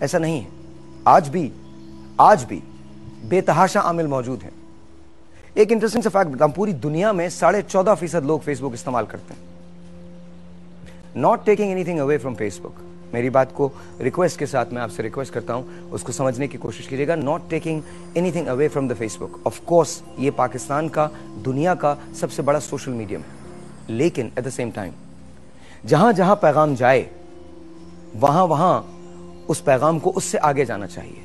ऐसा नहीं है। आज भी बेतहाशा आमिल मौजूद हैं। एक इंटरेस्टिंग सा फैक्ट बताऊं, पूरी दुनिया में 14.5% लोग फेसबुक इस्तेमाल करते हैं। Not taking anything away from Facebook, मेरी बात को रिक्वेस्ट के साथ मैं आपसे रिक्वेस्ट करता हूं, उसको समझने की कोशिश कीजिएगा। Not taking anything away from the Facebook. Of course ये पाकिस्तान का, दुनिया का सबसे बड़ा सोशल मीडियम है, लेकिन एट द सेम टाइम जहां जहां पैगाम जाए वहां वहां उस पैगाम को उससे आगे जाना चाहिए।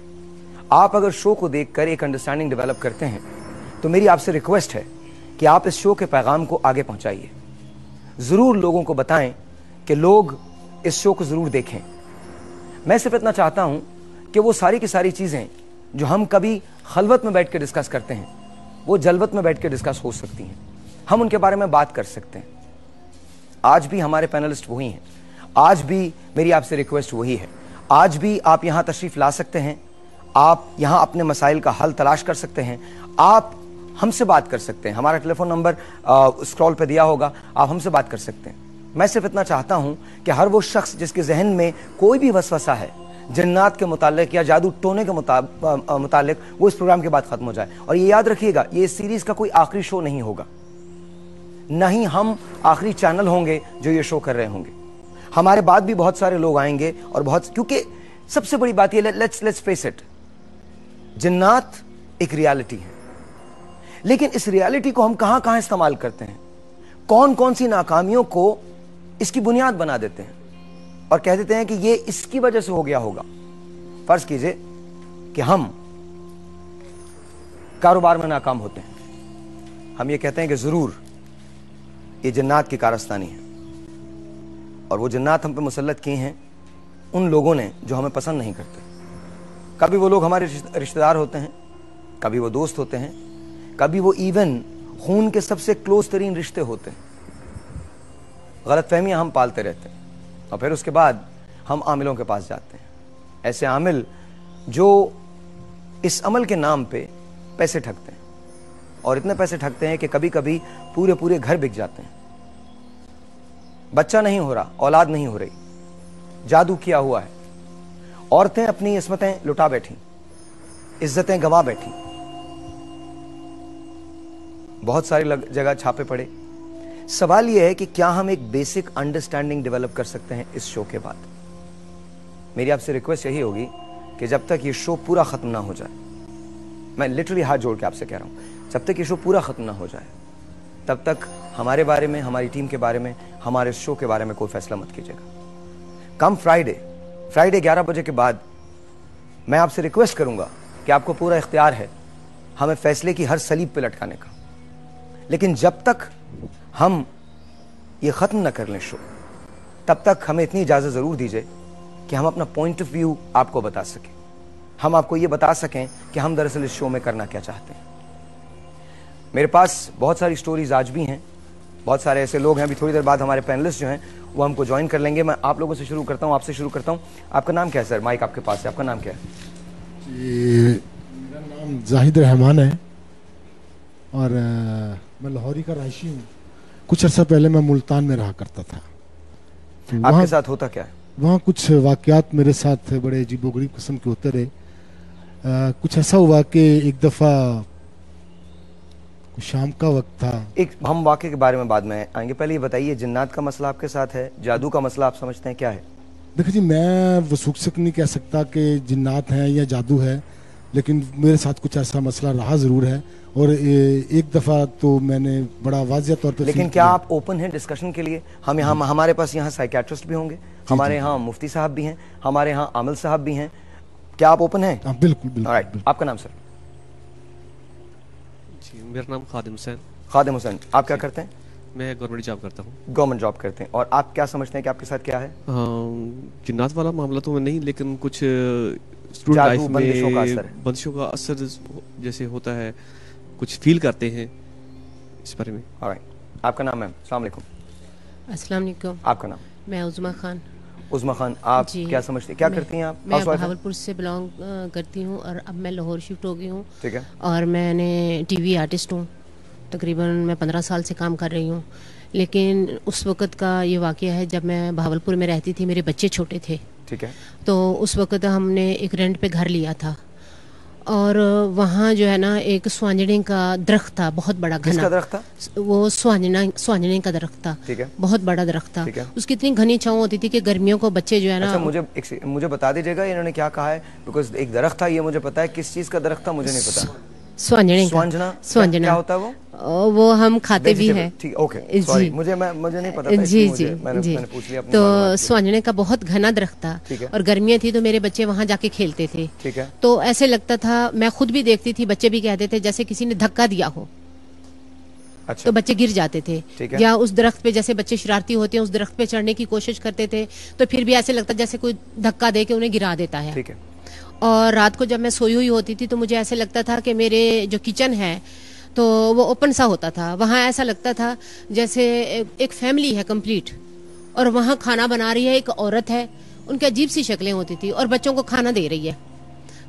आप अगर शो को देखकर एक अंडरस्टैंडिंग डेवलप करते हैं तो मेरी आपसे रिक्वेस्ट है कि आप इस शो के पैगाम को आगे पहुंचाइए। जरूर लोगों को बताएं कि लोग इस शो को जरूर देखें। मैं सिर्फ इतना चाहता हूं कि वो सारी की सारी चीजें जो हम कभी खलवत में बैठ के डिस्कस करते हैं, वो जलवत में बैठ के डिस्कस हो सकती हैं। हम उनके बारे में बात कर सकते हैं। आज भी हमारे पैनलिस्ट वही हैं, आज भी मेरी आपसे रिक्वेस्ट वही है। आज भी आप यहां तशरीफ ला सकते हैं, आप यहां अपने मसाइल का हल तलाश कर सकते हैं, आप हमसे बात कर सकते हैं। हमारा टेलीफोन नंबर स्क्रॉल पे दिया होगा, आप हमसे बात कर सकते हैं। मैं सिर्फ इतना चाहता हूं कि हर वो शख्स जिसके जहन में कोई भी वसवसा है जन्नात के मुतालिक या जादू टोने के मुतालिक, वो इस प्रोग्राम के बाद खत्म हो जाए। और ये याद रखिएगा, ये सीरीज का कोई आखिरी शो नहीं होगा, नहीं हम आखिरी चैनल होंगे जो ये शो कर रहे होंगे। हमारे बाद भी बहुत सारे लोग आएंगे और बहुत, क्योंकि सबसे बड़ी बात ये, लेट्स फेस इट, जन्नात एक रियलिटी है, लेकिन इस रियलिटी को हम कहां कहां इस्तेमाल करते हैं, कौन कौन सी नाकामियों को इसकी बुनियाद बना देते हैं और कह देते हैं कि ये इसकी वजह से हो गया होगा। फर्ज कीजिए कि हम कारोबार में नाकाम होते हैं, हम ये कहते हैं कि जरूर ये जन्नात की कारस्तानी है, और वो जन्नात हम पे मुसल्लत किए हैं उन लोगों ने जो हमें पसंद नहीं करते। कभी वो लोग हमारे रिश्तेदार होते हैं, कभी वो दोस्त होते हैं, कभी वो इवन खून के सबसे क्लोज तरीन रिश्ते होते हैं। गलतफहमियां हम पालते रहते हैं और फिर उसके बाद हम आमिलों के पास जाते हैं। ऐसे आमिल जो इस अमल के नाम पे पैसे ठगते हैं, और इतने पैसे ठगते हैं कि कभी कभी पूरे पूरे घर बिक जाते हैं। बच्चा नहीं हो रहा, औलाद नहीं हो रही, जादू किया हुआ है। औरतें अपनी इस्मतें लुटा बैठी, इज्जतें गंवा बैठी, बहुत सारी जगह छापे पड़े। सवाल यह है कि क्या हम एक बेसिक अंडरस्टैंडिंग डेवलप कर सकते हैं इस शो के बाद। मेरी आपसे रिक्वेस्ट यही होगी कि जब तक ये शो पूरा खत्म ना हो जाए, मैं लिटरली हाथ जोड़ के आपसे कह रहा हूं, जब तक ये शो पूरा खत्म ना हो जाए तब तक हमारे बारे में, हमारी टीम के बारे में, हमारे शो के बारे में कोई फैसला मत कीजिएगा। कम फ्राइडे 11 बजे के बाद मैं आपसे रिक्वेस्ट करूंगा कि आपको पूरा इख्तियार है हमें फैसले की हर सलीब पे लटकाने का, लेकिन जब तक हम ये खत्म न कर लें शो, तब तक हमें इतनी इजाजत जरूर दीजिए कि हम अपना पॉइंट ऑफ व्यू आपको बता सकें, हम आपको ये बता सकें कि हम दरअसल इस शो में करना क्या चाहते हैं। मेरे पास बहुत सारी स्टोरीज आज भी हैं, बहुत सारे ऐसे लोग हैं। अभी थोड़ी देर बाद हमारे पैनलिस्ट जो हैं वो हमको ज्वाइन कर लेंगे। मैं आप लोगों से शुरू करता हूं, आपसे शुरू करता हूं। आपका नाम क्या है सर? माइक आपके पास है, आपका नाम क्या है? मेरा नाम जाहिद रहमान है और मैं लाहौरी का रहायशी हूँ। कुछ अर्सा पहले मैं मुल्तान में रहा करता था। आपके साथ होता क्या है? वहाँ कुछ वाकयात मेरे साथ बड़े अजीबोगरीब किस्म के होते रहे। कुछ ऐसा हुआ कि एक दफ़ा शाम का वक्त था। एक हम वाक़े के बारे में बाद में आएंगे, पहले ये बताइए जिन्नात का मसला आपके साथ है, जादू का मसला आप समझते हैं क्या है? देखिए जी, मैं वसूख से नहीं कह सकता कि जिन्नात हैं या जादू है, लेकिन मेरे साथ कुछ ऐसा मसला रहा ज़रूर है। और एक दफ़ा तो मैंने बड़ा वाज़िया तौर पर। लेकिन क्या आप ओपन हैं डिस्कशन के लिए? हम यहाँ, हमारे पास यहाँ साइकियाट्रिस्ट भी होंगे, हमारे यहाँ मुफ्ती साहब भी हैं, हमारे यहाँ आमिल साहब भी हैं। क्या आप ओपन हैं? बिल्कुल बिल्कुल। आपका नाम सर? मेरा नाम खादिम हुसैन। खादिम हुसैन, आप क्या करते हैं? मैं गवर्नमेंट जॉब करता हूँ। गवर्नमेंट जॉब करते हैं, और आप क्या समझते हैं कि आपके साथ क्या है? जिन्नात वाला मामला तो नहीं, लेकिन कुछ स्टूडेंट लाइफ में बंदिशों का असर जैसे होता है, कुछ फील करते हैं इस बारे में। ऑलराइट, आपका नाम है? अस्सलाम वालेकुम। अस्सलाम वालेकुम। आपका नाम? मैं उज़मा खान। उज़मा खान, आप क्या समझते हैं, क्या करती हैं आप? मैं बहावलपुर से बिलोंग करती हूँ और अब मैं लाहौर शिफ्ट हो गई हूँ। ठीक है। और मैंने टीवी आर्टिस्ट हूँ, तकरीबन मैं 15 साल से काम कर रही हूँ। लेकिन उस वक़्त का ये वाक़या है जब मैं बहावलपुर में रहती थी, मेरे बच्चे छोटे थे। ठीक है। तो उस वक्त हमने एक रेंट पे घर लिया था और वहाँ जो है ना एक स्वांजनी का दरख्त था, बहुत बड़ा घना। किसका दरख्त था? वो स्वांजनी का दरख्त था, ठीक है। बहुत बड़ा दरख्त था। ठीक है। उसकी इतनी घनी छांव होती थी कि गर्मियों को बच्चे जो है ना। अच्छा, मुझे बता दीजिएगा इन्होंने क्या कहा है, बिकॉज एक दरख्त था, ये मुझे पता है, किस चीज का दरख्त था मुझे नहीं पता। स्वांजना क्या होता है वो हम खाते भी हैं। ठीक, ओके, सॉरी, मुझे नहीं पता था, जी जी मैंने पूछ लिया। तो स्वांजने का बहुत घना दरख्त था और गर्मियां थी तो मेरे बच्चे वहां जाके खेलते थे। ठीक है। तो ऐसे लगता था, मैं खुद भी देखती थी, बच्चे भी कहते थे जैसे किसी ने धक्का दिया हो। अच्छा। तो बच्चे गिर जाते थे, या उस दरख्त पे, जैसे बच्चे शरारती होते हैं, उस दरख्त पे चढ़ने की कोशिश करते थे तो फिर भी ऐसे लगता जैसे कोई धक्का दे के उन्हें गिरा देता है। ठीक है। और रात को जब मैं सोई हुई होती थी तो मुझे ऐसे लगता था कि मेरे जो किचन है तो वो ओपन सा होता था। वहाँ ऐसा लगता था जैसे एक फैमिली है कंप्लीट और वहाँ खाना बना रही है एक औरत है, उनकी अजीब सी शक्लें होती थी और बच्चों को खाना दे रही है।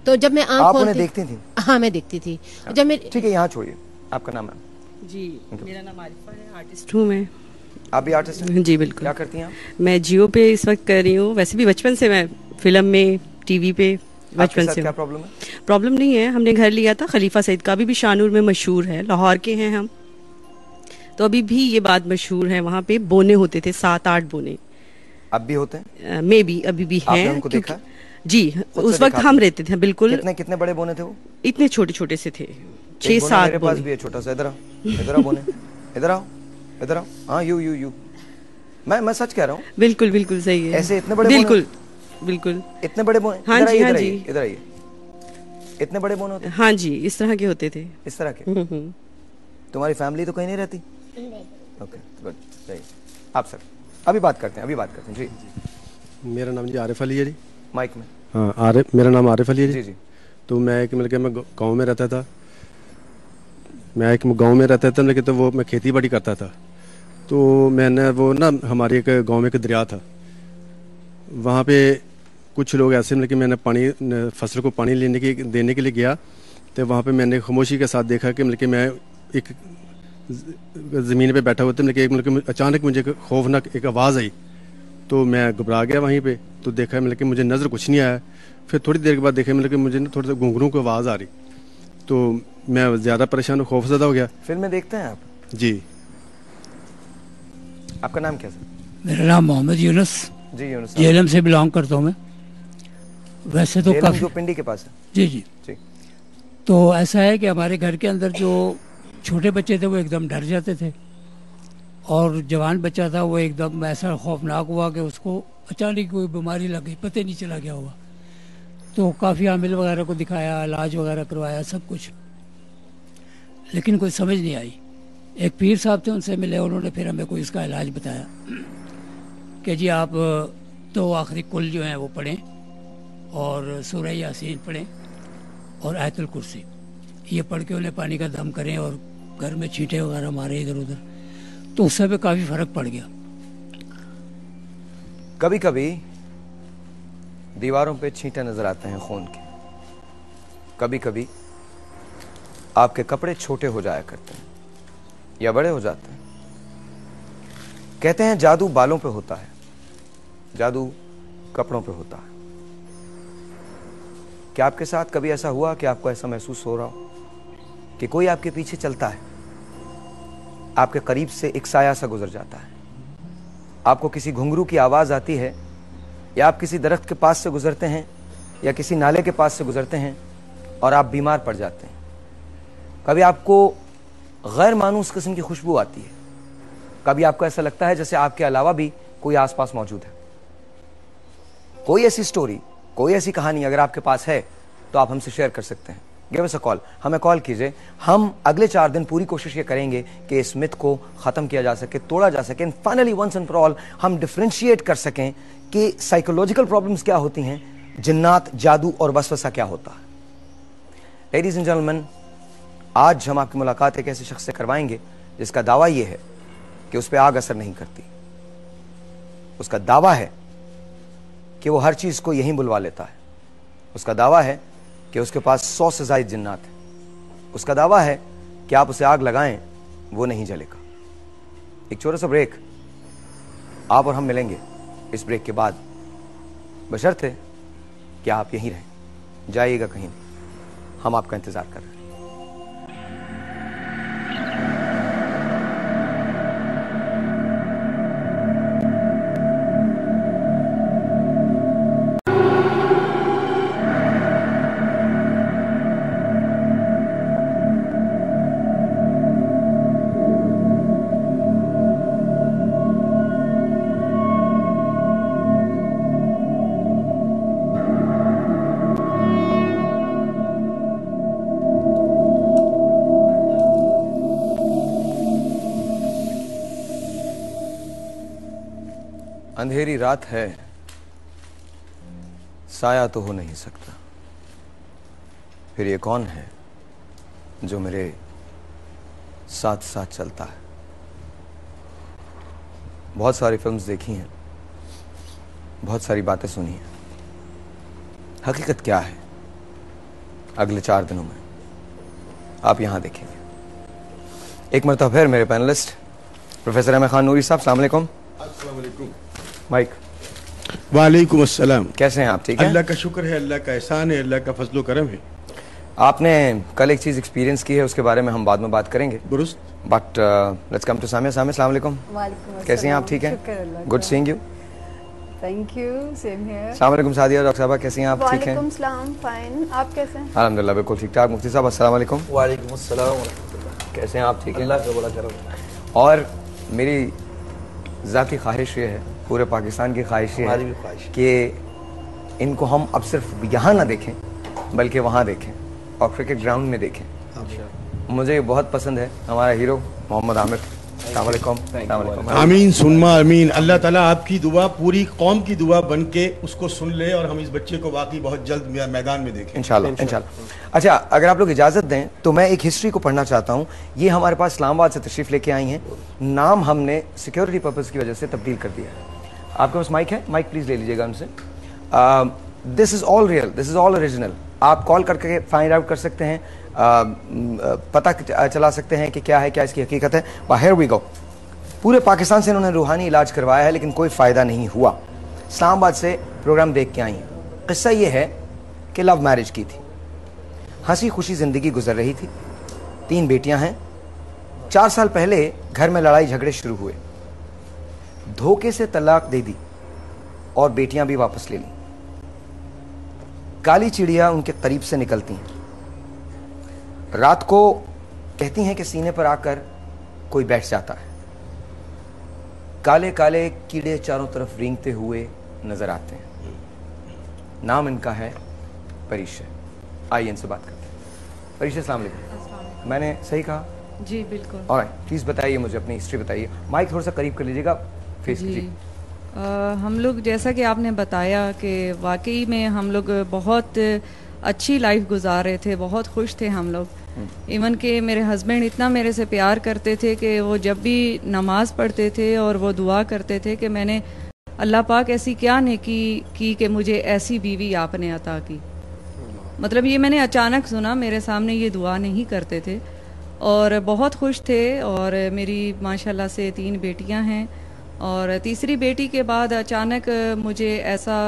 तो जब मैं आँख खोलती, देखती थी? हाँ, मैं देखती थी। जब मैं, ठीक है, यहाँ छोड़िए, आपका नाम है? जी, मेरा नाम आरिफा है, आर्टिस्ट हूँ मैं। आप भी आर्टिस्ट हैं? जी बिल्कुल। क्या करती हैं आप? मैं जियो पे इस वक्त कर रही हूँ, वैसे भी बचपन से मैं फिल्म में, टीवी पे बचपन से। क्या प्रॉब्लम है? प्रॉब्लम नहीं है, हमने घर लिया था खलीफा सईद का, अभी भी शाहनूर में मशहूर है, लाहौर के हैं हम, तो अभी भी ये बात मशहूर है। वहाँ पे बोने होते थे, 7-8 बोने। अब भी होते हैं? मे बी अभी भी हैं। उनको देखा? जी, उस वक्त हम रहते थे बिल्कुल। कितने बड़े बोने थे वो? इतने छोटे छोटे से थे, 6-7 मेरे पास भी है छोटा सा। इधर आओ बोने, इधर आओ। हाँ, यू मैं सच कह रहा हूँ। बिल्कुल बिल्कुल सही है। ऐसे इतने बड़े बिल्कुल बिल्कुल इतने बड़े बोने? हाँ जी, हाँ जी, इधर आइए। इतने बड़े बोने होते? हाँ जी, इस तरह के होते थे। इस तरह के? तुम्हारी फैमिली तो कहीं नहीं रहती? ओके, गुड, सही। आप सर, अभी बात करते हैं जी। मेरा नाम जी आरिफ अली है जी। माइक में। हाँ, मेरा नाम आरिफ अली है जी। तो मैं गाँव में रहता था। लेकिन तो वो मैं खेती बाड़ी करता था। तो मैंने वो ना, हमारे एक गांव में एक दरिया था, वहाँ पे कुछ लोग ऐसे कि मैंने फसल को पानी देने के लिए गया, तो वहाँ पे मैंने खामोशी के साथ देखा कि मैं एक ज़मीन पे बैठा हुआ था। अचानक मुझे खौफनाक एक आवाज़ आई, तो मैं घबरा गया वहीं पे। तो देखा मुझे नज़र कुछ नहीं आया। फिर थोड़ी देर के बाद देखा मुझे ना थोड़ा सा घुंघरू की आवाज़ आ रही, तो मैं ज़्यादा परेशान, खौफज़दा हो गया। फिल्में देखते हैं आप? जी। आपका नाम क्या सर? मेरा नाम मोहम्मद यूनुस। जी यूनुस। जेलम से बिलोंग करता हूँ मैं। वैसे तो काफी, जो पिंडी के पास है। जी। तो ऐसा है कि हमारे घर के अंदर जो छोटे बच्चे थे वो एकदम डर जाते थे, और जवान बच्चा था वो एकदम ऐसा खौफनाक हुआ कि उसको अचानक कोई बीमारी लग गई, पता नहीं चला क्या हुआ। तो काफ़ी आमिल वगैरह को दिखाया, इलाज वगैरह करवाया, सब कुछ, लेकिन कोई समझ नहीं आई। एक पीर साहब थे, उनसे मिले, उन्होंने फिर हमें कोई इसका इलाज बताया कि जी आप तो आखिरी कुल जो हैं वो पढ़ें और सूरह यासीन पढ़ें और आयतुल कुर्सी, ये पढ़ के उन्हें पानी का दम करें और घर में छींटे वगैरह मारे इधर उधर, तो उससे भी काफ़ी फ़र्क पड़ गया। कभी कभी दीवारों पे छींटे नजर आते हैं खून के, कभी कभी आपके कपड़े छोटे हो जाया करते हैं या बड़े हो जाते हैं। कहते हैं जादू बालों पे होता है, जादू कपड़ों पे होता है। क्या आपके साथ कभी ऐसा हुआ कि आपको ऐसा महसूस हो रहा हो कि कोई आपके पीछे चलता है, आपके करीब से एक साया सा गुजर जाता है, आपको किसी घुंघरू की आवाज आती है, या आप किसी दरख्त के पास से गुजरते हैं या किसी नाले के पास से गुजरते हैं और आप बीमार पड़ जाते हैं। कभी आपको गैर मानूस किस्म की खुशबू आती है, कभी आपको ऐसा लगता है जैसे आपके अलावा भी कोई आसपास मौजूद है। कोई ऐसी स्टोरी, कोई ऐसी कहानी अगर आपके पास है तो आप हमसे शेयर कर सकते हैं। गिव अस अ कॉल, हमें कॉल कीजिए। हम अगले 4 दिन पूरी कोशिश ये करेंगे कि इस मिथ को खत्म किया जा सके, तोड़ा जा सके, finally once and for all हम डिफरेंशिएट कर सकें कि साइकोलॉजिकल प्रॉब्लम्स क्या होती हैं, जिन्नात, जादू और वसवसा क्या होता है। लेडीज एंड जेंटलमैन, आज हम आपकी मुलाकात एक ऐसे शख्स से करवाएंगे जिसका दावा यह है कि उस पर आग असर नहीं करती। उसका दावा है कि वो हर चीज को यहीं बुलवा लेता है। उसका दावा है कि उसके पास 100 से ज्यादा जिन्नात है। उसका दावा है कि आप उसे आग लगाएं वो नहीं जलेगा। एक छोटा सा ब्रेक, आप और हम मिलेंगे इस ब्रेक के बाद। बशर्ते कि आप यहीं रहें, जाइएगा कहीं नहीं, हम आपका इंतजार कर रहे हैं। अंधेरी रात है, साया तो हो नहीं सकता, फिर ये कौन है जो मेरे साथ साथ चलता है। बहुत सारी फिल्म्स देखी हैं, बहुत सारी बातें सुनी हैं, हकीकत क्या है अगले 4 दिनों में आप यहां देखेंगे। एक मरतबा फिर मेरे पैनलिस्ट प्रोफेसर अहमद खान नूरी साहब, अस्सलाम वालेकुम। अस्सलाम वालेकुम। माइक। वालेकुम अस्सलाम। कैसे हैं आप? ठीक है, अल्लाह का शुक्र है, अल्लाह का एहसान है, अल्लाह का फजलो करम है। आपने कल एक चीज एक्सपीरियंस की है, उसके बारे में हम बाद में बात करेंगे, दुरुस्त। But let's come to Samia. Samia, अस्सलाम वालेकुम। कैसी हैं आप? ठीक हैं, good seeing you. Thank you, same here. अस्सलाम वालेकुम सादिया, डॉक्टर साहबा कैसी हैं आप? ठीक हैं, वालेकुम सलाम, फाइन, आप कैसे हैं? अल्हम्दुलिल्लाह बिल्कुल ठीक ठाक। मुफ्ती साहब अस्सलाम वालेकुम। वालेकुम अस्सलाम व रहमतुल्लाह। कैसे हैं आप? ठीक हैं, अल्लाह का बड़ा करम। और मेरी ज़ाती ख्वाहिश ये है, पूरे पाकिस्तान की ख्वाहिश ये हमारी है भी ख्वाहिश कि इनको हम अब सिर्फ यहाँ ना देखें बल्कि वहाँ देखें और क्रिकेट ग्राउंड में देखें। मुझे बहुत पसंद है हमारा हीरो मोहम्मद आमिर। अस्सलाम वालेकुम। अस्सलाम वालेकुम। आमीन सुनमा आमीन। अल्लाह ताला आपकी दुआ पूरी कौम की दुआ बन के उसको सुन ले और हम इस बच्चे को वाकई बहुत जल्द मैदान में देखें इंशाल्लाह इंशाल्लाह। अच्छा, अगर आप लोग इजाज़त दें तो मैं एक हिस्ट्री को पढ़ना चाहता हूँ। ये हमारे पास इस्लामाबाद से तशरीफ़ लेके आई हैं, नाम हमने सिक्योरिटी पर्पज़ की वजह से तब्दील कर दिया है। आपके पास माइक है? माइक प्लीज़ ले लीजिएगा उनसे। This is all real, this is all original. आप कॉल करके फाइंड आउट कर सकते हैं, पता चला सकते हैं कि क्या है, क्या इसकी हकीकत है। Here we go. पूरे पाकिस्तान से इन्होंने रूहानी इलाज करवाया है लेकिन कोई फ़ायदा नहीं हुआ। इस्लामाबाद से प्रोग्राम देख के आई हैं। किस्सा ये है कि लव मैरिज की थी, हंसी खुशी ज़िंदगी गुजर रही थी, 3 बेटियां हैं। 4 साल पहले घर में लड़ाई झगड़े शुरू हुए, धोखे से तलाक दे दी और बेटियां भी वापस ले ली। काली चिड़िया उनके करीब से निकलती हैं, रात को कहती हैं कि सीने पर आकर कोई बैठ जाता है। काले काले कीड़े चारों तरफ रेंगते हुए नजर आते हैं। नाम इनका है परिशा। आइए इनसे बात करते हैं। परिशा, अस्सलाम वालेकुम। मैंने सही कहा? जी बिल्कुल। ऑलराइट, प्लीज बताइए मुझे अपनी हिस्ट्री बताइए। माइक थोड़ा सा करीब कर लीजिएगा फेस की। जी। हम लोग जैसा कि आपने बताया कि वाकई में हम लोग बहुत अच्छी लाइफ गुजार रहे थे, बहुत खुश थे हम लोग। इवन कि मेरे हस्बैंड इतना मेरे से प्यार करते थे कि वो जब भी नमाज पढ़ते थे और वो दुआ करते थे कि मैंने अल्लाह पाक ऐसी क्या नेकी की कि मुझे ऐसी बीवी आपने अता की। मतलब ये मैंने अचानक सुना, मेरे सामने ये दुआ नहीं करते थे और बहुत खुश थे। और मेरी माशाल्लाह से 3 बेटियां हैं और तीसरी बेटी के बाद अचानक मुझे ऐसा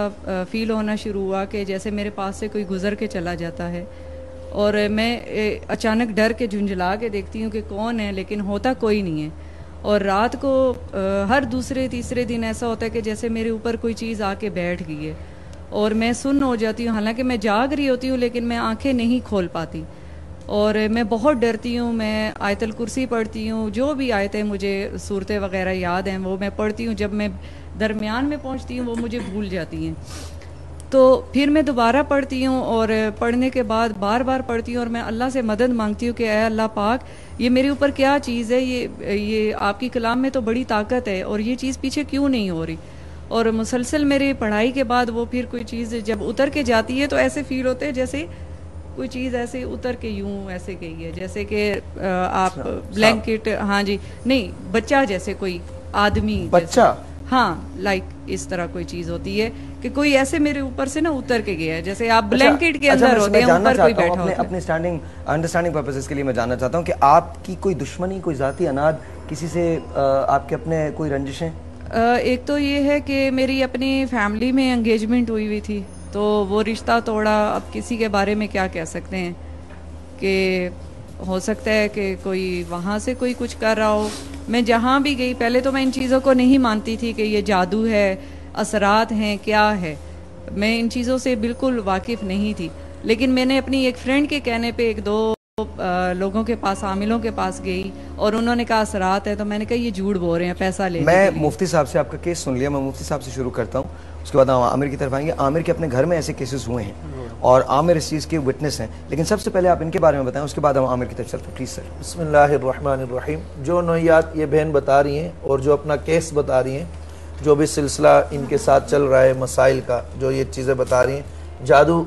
फील होना शुरू हुआ कि जैसे मेरे पास से कोई गुजर के चला जाता है और मैं अचानक डर के झुंझला के देखती हूँ कि कौन है, लेकिन होता कोई नहीं है। और रात को हर दूसरे तीसरे दिन ऐसा होता है कि जैसे मेरे ऊपर कोई चीज़ आके बैठ गई है और मैं सुन्न हो जाती हूँ। हालांकि मैं जाग रही होती हूँ लेकिन मैं आंखें नहीं खोल पाती और मैं बहुत डरती हूँ। मैं आयतल कुर्सी पढ़ती हूँ, जो भी आयतें मुझे सूरतें वगैरह याद हैं वो मैं पढ़ती हूँ। जब मैं दरमियान में पहुँचती हूँ वो मुझे भूल जाती हैं, तो फिर मैं दोबारा पढ़ती हूँ और पढ़ने के बाद बार बार पढ़ती हूँ और मैं अल्लाह से मदद मांगती हूँ कि ऐ अल्लाह पाक, ये मेरे ऊपर क्या चीज़ है, ये आपकी कलाम में तो बड़ी ताकत है और ये चीज़ पीछे क्यों नहीं हो रही। और मुसलसल मेरी पढ़ाई के बाद वो फिर कोई चीज़ जब उतर के जाती है तो ऐसे फील होते हैं जैसे कोई चीज़ ऐसे उतर के यूं ऐसे गई है, जैसे कि आप ब्लैंकेट, हाँ जी, नहीं बच्चा, जैसे कोई आदमी बच्चा, हाँ लाइक इस तरह कोई चीज़ होती है कि कोई ऐसे मेरे ऊपर से ना उतर के गया है, जैसे आप ब्लैंकेट के अंदर होते हैं, ऊपर कोई बैठा होता है। अपने अंडरस्टैंडिंग पर्पसेस के लिए मैं जानना चाहता हूँ कि आपकी कोई दुश्मनी, कोई जाती अनाद किसी से, आपके अपने कोई रंजिशें? एक तो ये है कि मेरी अपनी फैमिली में एंगेजमेंट हुई थी, तो वो रिश्ता तोड़ा। अब किसी के बारे में क्या कह सकते हैं कि हो सकता है कि कोई वहाँ से कोई कुछ कर रहा हो। मैं जहाँ भी गई, पहले तो मैं इन चीज़ों को नहीं मानती थी कि ये जादू है, असरात हैं, क्या है, मैं इन चीज़ों से बिल्कुल वाकिफ़ नहीं थी। लेकिन मैंने अपनी एक फ्रेंड के कहने पे एक दो लोगों के पास, आमिलों के पास गई और उन्होंने कहा असरात है, तो मैंने कहा ये झूठ बोल रहे हैं पैसा लेने के लिए। मुफ्ती साहब से आपका केस सुन लिया, मैं मुफ्ती साहब से शुरू करता हूँ, उसके बाद हम आमिर की तरफ आएंगे। आमिर के अपने घर में ऐसे केसेस हुए हैं और आमिर इस चीज़ के विटनेस हैं, लेकिन सबसे पहले आप इनके बारे में बताएं, उसके बाद हम आमिर की तरफ चलते हैं। Please sir. बिस्मिल्लाहिर्रहमानिर्रहीम। जो नौयात ये बहन बता रही हैं और जो अपना केस बता रही हैं, जो भी सिलसिला इनके साथ चल रहा है मसाइल का, जो ये चीज़ें बता रही हैं, जादू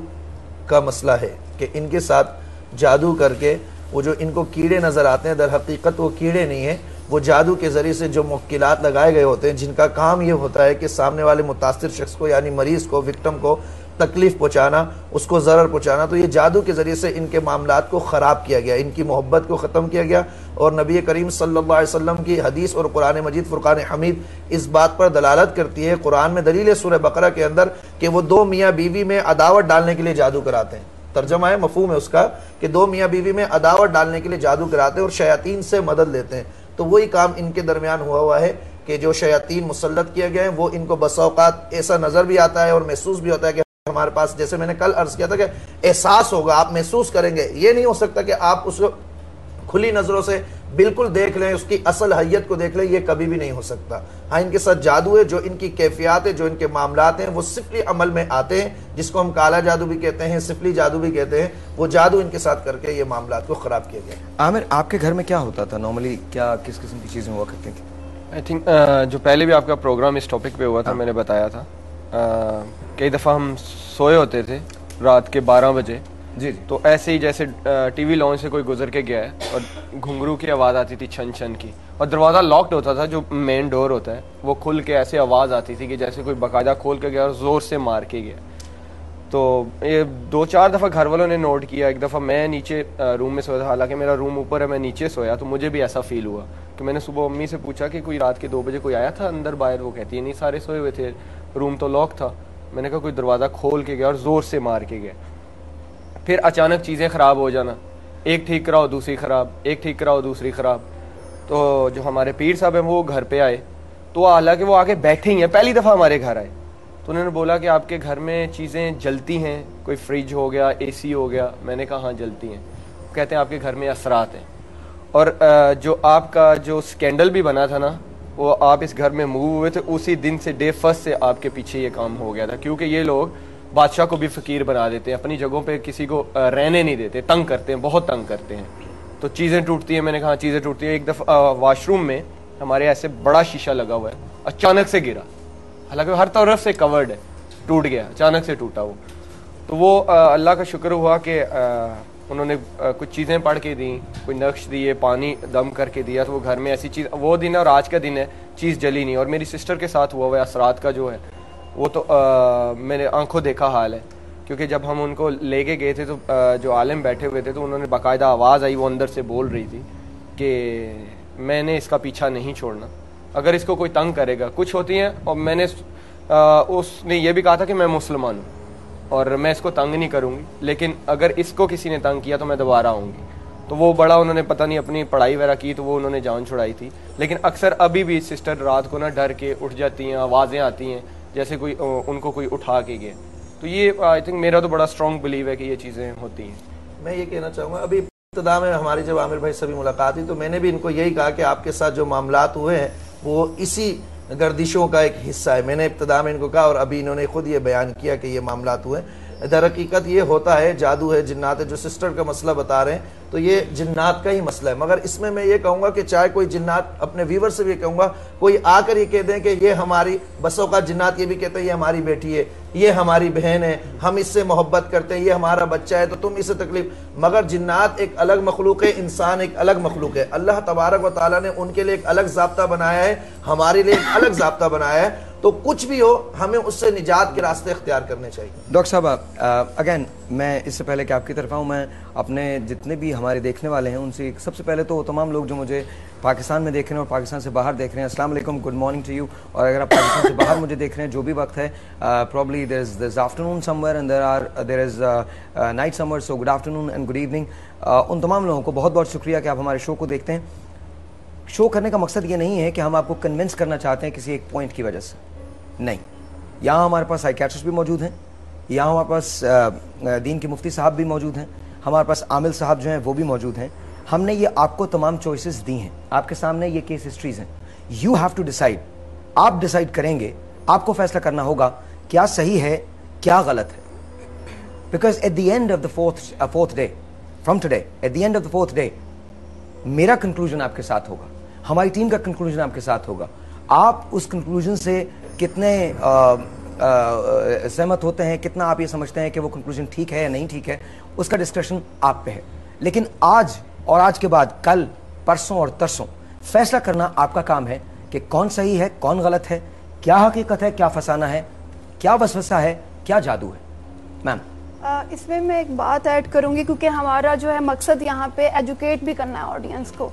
का मसला है कि इनके साथ जादू करके वो जो इनको कीड़े नज़र आते हैं, दर हकीकत वो कीड़े नहीं है, वो जादू के ज़रिए से जो मुक्किलात लगाए गए होते हैं, जिनका काम ये होता है कि सामने वाले मुतासिर शख्स को, यानी मरीज़ को, विक्टिम को तकलीफ़ पहुँचाना, उसको ज़रर पहुँचाना। तो ये जादू के ज़रिए से इनके मामलात को ख़राब किया गया, इनकी मोहब्बत को ख़त्म किया गया। और नबी करीम सल्लल्लाहु अलैहि वसल्लम की हदीस और कुरान मजीद फुरकान हमीद इस बात पर दलालत करती है। कुरान में दलील है सूरह बकरा के अंदर कि वो दो मियाँ बीवी में अदावत डालने के लिए जादू कराते हैं। तर्जमा है, मफहूम है उसका कि दो मियाँ बीवी में अदावत डालने के लिए जादू कराते हैं और शयातीन से मदद लेते हैं। तो वही काम इनके दरमियान हुआ है कि जो शयातीन मुसल्लत किए गए हैं, वो इनको बस औक़ात ऐसा नज़र भी आता है और महसूस भी होता है कि हमारे पास, जैसे मैंने कल अर्ज किया था कि एहसास होगा, आप महसूस करेंगे। ये नहीं हो सकता कि आप उसको खुली नजरों से बिल्कुल देख लें, उसकी असल हैयत को देख लें, ये कभी भी नहीं हो सकता। हाँ, इनके साथ जादू है, जो इनकी कैफियत है, जो इनके मामलात हैं, वो सिफली अमल में आते हैं, जिसको हम काला जादू भी कहते हैं, सिफली जादू भी कहते हैं। वो जादू इनके साथ करके ये मामलात को ख़राब किया गया। आमिर, आपके घर में क्या होता था नॉर्मली, क्या किस किस्म की चीज़ें हुआ करती थी? आई थिंक जो पहले भी आपका प्रोग्राम इस टॉपिक पे हुआ था, मैंने बताया था, कई दफ़ा हम सोए होते थे रात के 12 बजे जी, तो ऐसे ही जैसे टीवी लॉन्च से कोई गुजर के गया है और घुंघरू की आवाज़ आती थी, छन छन की, और दरवाज़ा लॉक्ड होता था, जो मेन डोर होता है वो खुल के ऐसे आवाज़ आती थी कि जैसे कोई बाकायदा खोल के गया और ज़ोर से मार के गया। तो ये 2-4 दफ़ा घर वालों ने नोट किया। एक दफ़ा मैं नीचे रूम में सोया था, हालांकि मेरा रूम ऊपर है, मैं नीचे सोया, तो मुझे भी ऐसा फील हुआ कि मैंने सुबह अम्मी से पूछा कि कोई रात के 2 बजे कोई आया था अंदर बाहर? वो कहती है नहीं, सारे सोए हुए थे, रूम तो लॉक था। मैंने कहा कोई दरवाज़ा खोल के गया और ज़ोर से मार के गया। फिर अचानक चीज़ें ख़राब हो जाना, एक ठीक कराओ दूसरी ख़राब, एक ठीक कराओ दूसरी ख़राब। तो जो हमारे पीर साहब हैं वो घर पे आए, तो हालांकि वो आके बैठे ही हैं, पहली दफ़ा हमारे घर आए, तो उन्होंने बोला कि आपके घर में चीज़ें जलती हैं, कोई फ्रिज हो गया, एसी हो गया। मैंने कहा हाँ जलती हैं। कहते हैं आपके घर में असरात हैं। और जो आपका जो स्कैंडल भी बना था ना, वो आप इस घर में मूव हुए थे, उसी दिन से डे फर्स्ट से आपके पीछे ये काम हो गया था, क्योंकि ये लोग बादशाह को भी फ़कीर बना देते हैं, अपनी जगहों पे किसी को रहने नहीं देते, तंग करते हैं, बहुत तंग करते हैं। तो चीज़ें टूटती हैं। मैंने कहा चीज़ें टूटती हैं। एक दफ़ा वॉशरूम में हमारे ऐसे बड़ा शीशा लगा हुआ है, अचानक से गिरा, हालांकि हर तरफ से कवर्ड है, टूट गया, अचानक से टूटा वो। तो वो अल्लाह का शुक्र हुआ कि उन्होंने कुछ चीज़ें पढ़ के दी, कोई नक्श दिए, पानी दम करके दिया, तो वो घर में ऐसी चीज़, वो दिन और आज का दिन है, चीज़ जली नहीं। और मेरी सिस्टर के साथ हुआ है असरात का जो है, वो तो मैंने आंखों देखा हाल है, क्योंकि जब हम उनको लेके गए थे तो जो आलिम बैठे हुए थे, तो उन्होंने बाकायदा आवाज़ आई, वो अंदर से बोल रही थी कि मैंने इसका पीछा नहीं छोड़ना, अगर इसको कोई तंग करेगा। कुछ होती हैं, और मैंने उसने ये भी कहा था कि मैं मुसलमान हूँ और मैं इसको तंग नहीं करूँगी, लेकिन अगर इसको किसी ने तंग किया तो मैं दोबारा आऊँगी। तो वो बड़ा उन्होंने पता नहीं अपनी पढ़ाई वगैरह की, तो वो उन्होंने जान छुड़ाई थी। लेकिन अक्सर अभी भी सिस्टर रात को ना डर के उठ जाती हैं, आवाज़ें आती हैं जैसे कोई उनको कोई उठा के गए। तो ये आई थिंक मेरा तो बड़ा स्ट्रॉन्ग बिलीव है कि ये चीज़ें होती हैं। मैं ये कहना चाहूँगा, अभी इब्तिदा में हमारी जब आमिर भाई से भी मुलाकात हुई, तो मैंने भी इनको यही कहा कि आपके साथ जो मामलात हुए हैं वो इसी गर्दिशों का एक हिस्सा है। मैंने इब्तिदा में इनको कहा और अभी इन्होंने खुद ये बयान किया कि ये मामलात हुए। दर हकीकत ये होता है, जादू है, जिन्नात है। जो सिस्टर का मसला बता रहे हैं तो ये जिन्नात का ही मसला है, मगर इसमें मैं ये कहूँगा कि चाहे कोई जिन्नात, अपने व्यूवर से भी कहूँगा, कोई आकर ये कह दें कि ये हमारी, बसों का जिन्नात ये भी कहते हैं ये हमारी बेटी है, ये हमारी बहन है, हम इससे मोहब्बत करते हैं, ये हमारा बच्चा है, तो तुम इससे तकलीफ। मगर जिन्नात एक अलग मखलूक है, इंसान एक अलग मखलूक है। अल्लाह तबारक व तआला ने उनके लिए एक अलग ज़ाब्ता बनाया है, हमारे लिए एक अलग ज़ाब्ता बनाया है। तो कुछ भी हो हमें उससे निजात के रास्ते इख्तियार करने चाहिए। डॉक्टर साहब अगेन मैं इससे पहले कि आपकी तरफ आऊँ, मैं अपने जितने भी हमारे देखने वाले हैं उनसे सबसे पहले तो तमाम लोग जो मुझे पाकिस्तान में देख रहे हैं और पाकिस्तान से बाहर देख रहे हैं, अस्सलाम वालेकुम, गुड मॉर्निंग टू यू। और अगर आप पाकिस्तान से बाहर मुझे देख रहे हैं जो भी वक्त है, probably there is afternoon somewhere and there is night somewhere, so good afternoon and good evening. उन तमाम लोगों को बहुत बहुत शुक्रिया कि आप हमारे शो को देखते हैं। शो करने का मकसद ये नहीं है कि हम आपको कन्विंस करना चाहते हैं किसी एक पॉइंट की वजह से, नहीं। यहाँ हमारे पास साइकियाट्रिस्ट भी मौजूद हैं, यहाँ हमारे पास दीन के मुफ्ती साहब भी मौजूद हैं, हमारे पास आमिल साहब जो हैं वो भी मौजूद हैं। हमने ये आपको तमाम चॉइसेस दी हैं, आपके सामने ये केस हिस्ट्रीज हैं। यू हैव टू डिसाइड, आप डिसाइड करेंगे, आपको फैसला करना होगा क्या सही है क्या गलत है। Because at the end of the fourth day from today, at the end of the fourth day मेरा कंक्लूजन आपके साथ होगा, हमारी टीम का कंक्लूजन आपके साथ होगा। आप उस कंक्लूजन से कितने सहमत होते हैं, कितना आप ये समझते हैं कि वो कंक्लूजन ठीक है या नहीं ठीक है, उसका डिस्कशन आप पे है। लेकिन आज और आज के बाद कल, परसों और तरसों फैसला करना आपका काम है कि कौन सही है कौन गलत है, क्या हकीकत है क्या फसाना है, क्या वसवसा है क्या जादू है। मैम इसमें मैं एक बात ऐड करूंगी, क्योंकि हमारा जो है मकसद यहाँ पे एजुकेट भी करना है ऑडियंस को।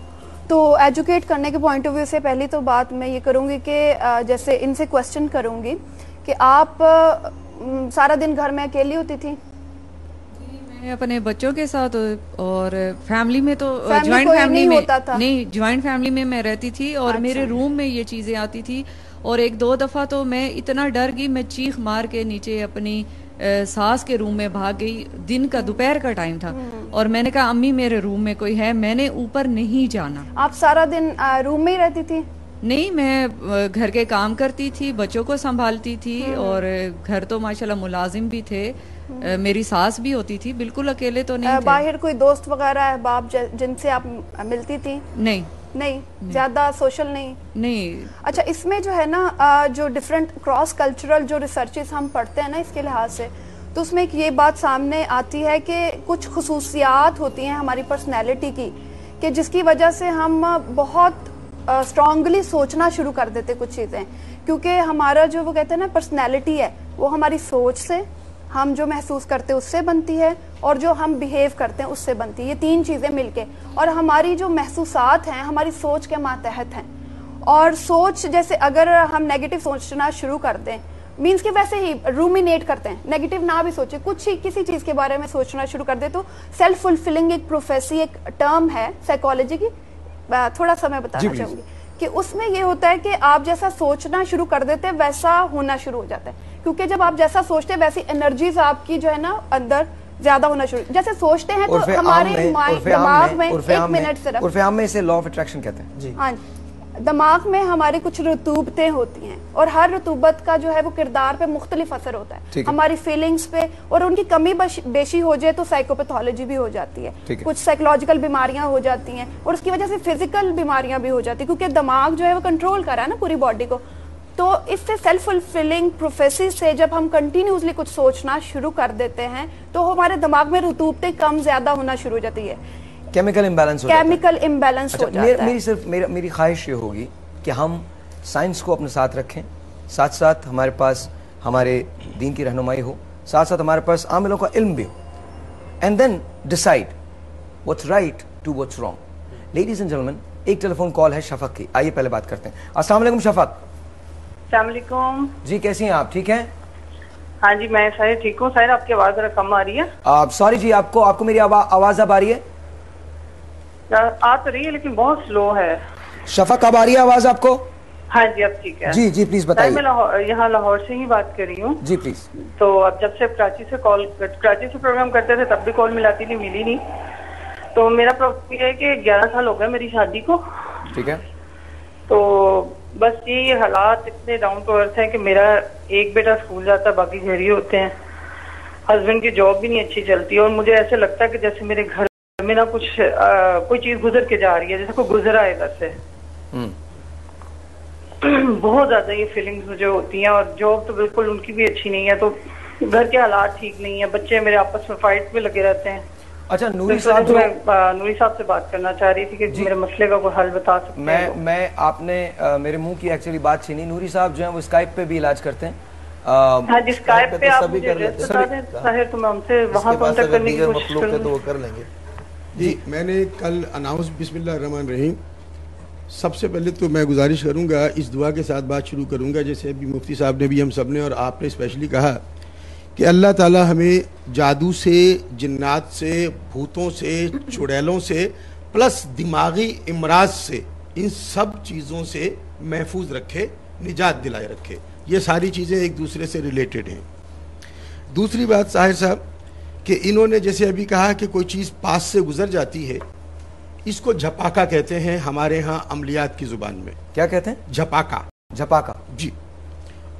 तो एजुकेट करने के पॉइंट ऑफ व्यू से पहली तो बात मैं ये करूंगी कि जैसे इनसे क्वेश्चन करूंगी कि आप सारा दिन घर में अकेली होती थी? मैं अपने बच्चों के साथ और फैमिली में तो ज्वाइंट फैमिली में होता था? नहीं, ज्वाइंट फैमिली में मैं रहती थी और अच्छा। मेरे रूम में ये चीजें आती थी। और एक दो दफा तो मैं इतना डर गई, मैं चीख मार के नीचे अपनी सास के रूम में भाग गई। दिन का दोपहर का टाइम था और मैंने कहा अम्मी मेरे रूम में कोई है, मैंने ऊपर नहीं जाना। आप सारा दिन रूम में ही रहती थी? नहीं, मैं घर के काम करती थी, बच्चों को संभालती थी और घर तो माशाल्लाह मुलाजिम भी थे, मेरी सास भी होती थी, बिल्कुल अकेले तो नहीं थे। बाहर कोई दोस्त वगैरह है बाप जिनसे आप मिलती थी? नहीं, ज्यादा सोशल नहीं। अच्छा, इसमें जो है ना जो डिफरेंट क्रॉस कल्चरल जो रिसर्चेस हम पढ़ते हैं ना इसके लिहाज से, तो उसमें एक ये बात सामने आती है कि कुछ खुसूसियात होती हैं हमारी पर्सनैलिटी की कि जिसकी वजह से हम बहुत स्ट्रांगली सोचना शुरू कर देते कुछ चीज़ें, क्योंकि हमारा जो वो कहते हैं ना पर्सनैलिटी है वो हमारी सोच से, हम जो महसूस करते हैं उससे बनती है और जो हम बिहेव करते हैं उससे बनती है। ये तीन चीज़ें मिलके, और हमारी जो महसूसात हैं हमारी सोच के मातहत हैं। और सोच जैसे अगर हम नेगेटिव सोचना शुरू कर दें, मीन्स कि वैसे ही रूमिनेट करते हैं, नेगेटिव ना भी सोचे, कुछ ही किसी चीज़ के बारे में सोचना शुरू कर दे, तो सेल्फ फुलफिलिंग एक प्रोफेसी, एक टर्म है साइकोलॉजी की, थोड़ा सा मैं बताना चाहूँगी कि उसमें ये होता है कि आप जैसा सोचना शुरू कर देते हैं वैसा होना शुरू हो जाता है, क्योंकि जब आप जैसा सोचते हैं वैसी एनर्जीज आपकी जो है ना अंदर ज्यादा होना शुरू, जैसे सोचते हैं तो हमारे दिमाग में, एक मिनट सिर्फ, उर्फ़े आम में इसे लॉ ऑफ अट्रैक्शन कहते हैं जी। हाँ, दिमाग में हमारी कुछ रतूबतें होती हैं और हर रतूबत का जो है वो किरदार पे मुख्तलिफ असर होता है, हमारी फीलिंग्स पे, और उनकी कमी बेशी हो जाए तो साइकोपैथोलॉजी भी हो जाती है, कुछ साइकोलॉजिकल बीमारियां हो जाती हैं और उसकी वजह से फिजिकल बीमारियां भी हो जाती है, क्योंकि दिमाग जो है वो कंट्रोल कर रहा है ना पूरी बॉडी को। तो इससे सेल्फ फुलफिलिंग प्रोफेसी से जब हम कंटिन्यूसली कुछ सोचना शुरू कर देते हैं तो हमारे दिमाग में रतूबतें कम ज्यादा होना शुरू हो जाती है, केमिकल इम्बैलेंस हो जाता है। मेरी ख्वाहिश ये होगी कि हम साइंस को अपने साथ रखें, साथ साथ हमारे पास हमारे दीन की रहनुमाई हो, साथ साथ हमारे पास आमिलों का इल्म भी हो, and then decide what's right to what's wrong. Ladies and gentleman, एक टेलीफोन कॉल है शफक की, आइए पहले बात करते हैं। अस्सलाम वालेकुम शफक। अस्सलाम वालेकुम जी, कैसी हैं आप? ठीक हैं? हाँ जी, मैं शायद ठीक हूँ। शायद आपकी आवाज जरा कम आ रही है। सॉरी जी, आपको मेरी आवाज अब आ रही है? आ तो रही है लेकिन बहुत स्लो है। शफक, अब आ रही है आवाज आपको? हाँ जी, अब ठीक है। जी प्लीज बताइए। मैं यहाँ लाहौर से ही बात कर रही हूँ जी, प्लीज। तो अब जब से कराची से प्रोग्राम करते थे तब भी कॉल मिलाती नहीं, मिली नहीं। तो मेरा प्रॉब्लम ये है कि 11 साल हो गए मेरी शादी को। ठीक है। तो बस ये हालात इतने डाउन टू अर्थ है कि मेरा एक बेटा स्कूल जाता है, बाकी घर ही होते हैं। हस्बैंड की जॉब भी नहीं अच्छी चलती और मुझे ऐसे लगता है कि जैसे मेरे घर में ना कुछ कोई चीज गुजर के जा रही है, जैसे कोई गुजरा है इधर से। बहुत ज्यादा ये फीलिंग्स मुझे होती हैं। और जॉब तो बिल्कुल उनकी भी अच्छी नहीं है, तो घर के हालात ठीक नहीं है, बच्चे मेरे आपस में फाइट में लगे रहते हैं। अच्छा नूरी साहब, साहब, मैं नूरी साहब से बात करना चाह रही थी कि मेरे मसले का कोई हल बता सकते हैं? मैं आपने मेरे मुंह की एक्चुअली बात छीनी। नूरी साहब जो है वो स्काइप पे भी इलाज करते हैं। हाँ जी, स्काइप पे आप मुझे एड्रेस बता दें ताहिर, तो मैं उनसे वहाँ कांटेक्ट करने की कोशिश करूँगी। तो वो कर लेंगे जी। मैंने कल अनाउंस, बिस्मिल्लाह रहमान रहीम, सबसे पहले तो मैं गुजारिश करूंगा, इस दुआ के साथ बात शुरू करूंगा। जैसे अभी मुफ्ती साहब ने भी, हम सब ने और आपने स्पेशली कहा कि अल्लाह ताला हमें जादू से, जिन्नात से, भूतों से, चुड़ैलों से, प्लस दिमागी इमराज से, इन सब चीज़ों से महफूज रखे, निजात दिलाए रखे। ये सारी चीज़ें एक दूसरे से रिलेटेड हैं। दूसरी बात साहिर साहब कि इन्होंने जैसे अभी कहा कि कोई चीज़ पास से गुजर जाती है, इसको झपाका कहते हैं हमारे यहाँ अमलियात की जुबान में। क्या कहते हैं? झपाका। झपाका जी।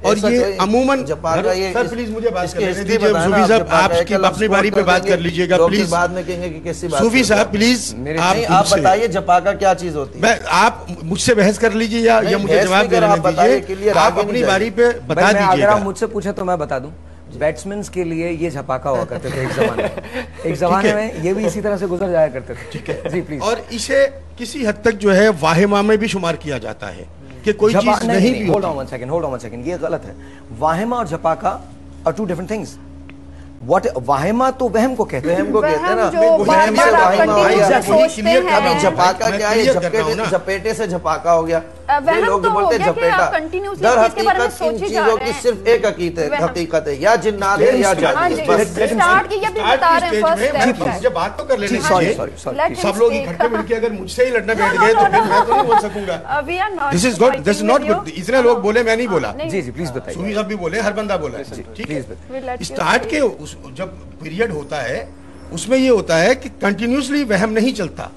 और ये अमूमन झपाका, ये सर प्लीज मुझे बात करने दीजिए। सूफी साहब आपकी अपनी बारी पे बात कर लीजिएगा प्लीज। बाद में कहेंगे कि कैसी बात। सूफी साहब प्लीज आप बताइए झपाका क्या चीज होती है। आप मुझसे बहस कर लीजिए या मुझे जवाब देने दीजिए। आप अपनी बारी पे बता दीजिए। अगर आप मुझसे पूछे तो मैं बता दूं, बैट्समैन के लिए ये झपाका हुआ करते थे एक जमाने में। एक जमाने में ये भी इसी तरह से गुजर जाया करते थे। ठीक है जी, प्लीज। और इसे किसी हद तक जो है वाहिमा में भी शुमार किया जाता है कि कोई चीज नहीं भी। होल्ड ऑन वन सेकंड, ये गलत है। वाहिमा और झपाका are two different things. What वाहिमा तो वहम को कहते हैं, हमको कहते हैं ना। अभी झपाका क्या है? झपेटे से झपाका हो गया। ये लोग जो बोलते हैं झपेटा, दर हकीकत इन चीजों की सिर्फ एक हकीकत है, या जिन्नात है या जादू। जब बात तो कर लेनी चाहिए। सब लोग इकट्ठे मिलकर अगर मुझसे ही लड़ना बैठ गए तो फिर मैं तो नहीं बोल सकूंगा। This is good, this is not good. इतने लोग बोले, मैं नहीं बोला। जी जी प्लीज बताइए। सूफी साहब भी बोले, हर बंदा बोला। ठीक है, स्टार्ट के जब पीरियड होता है उसमें ये होता है कि कंटिन्यूसली वहम नहीं चलता।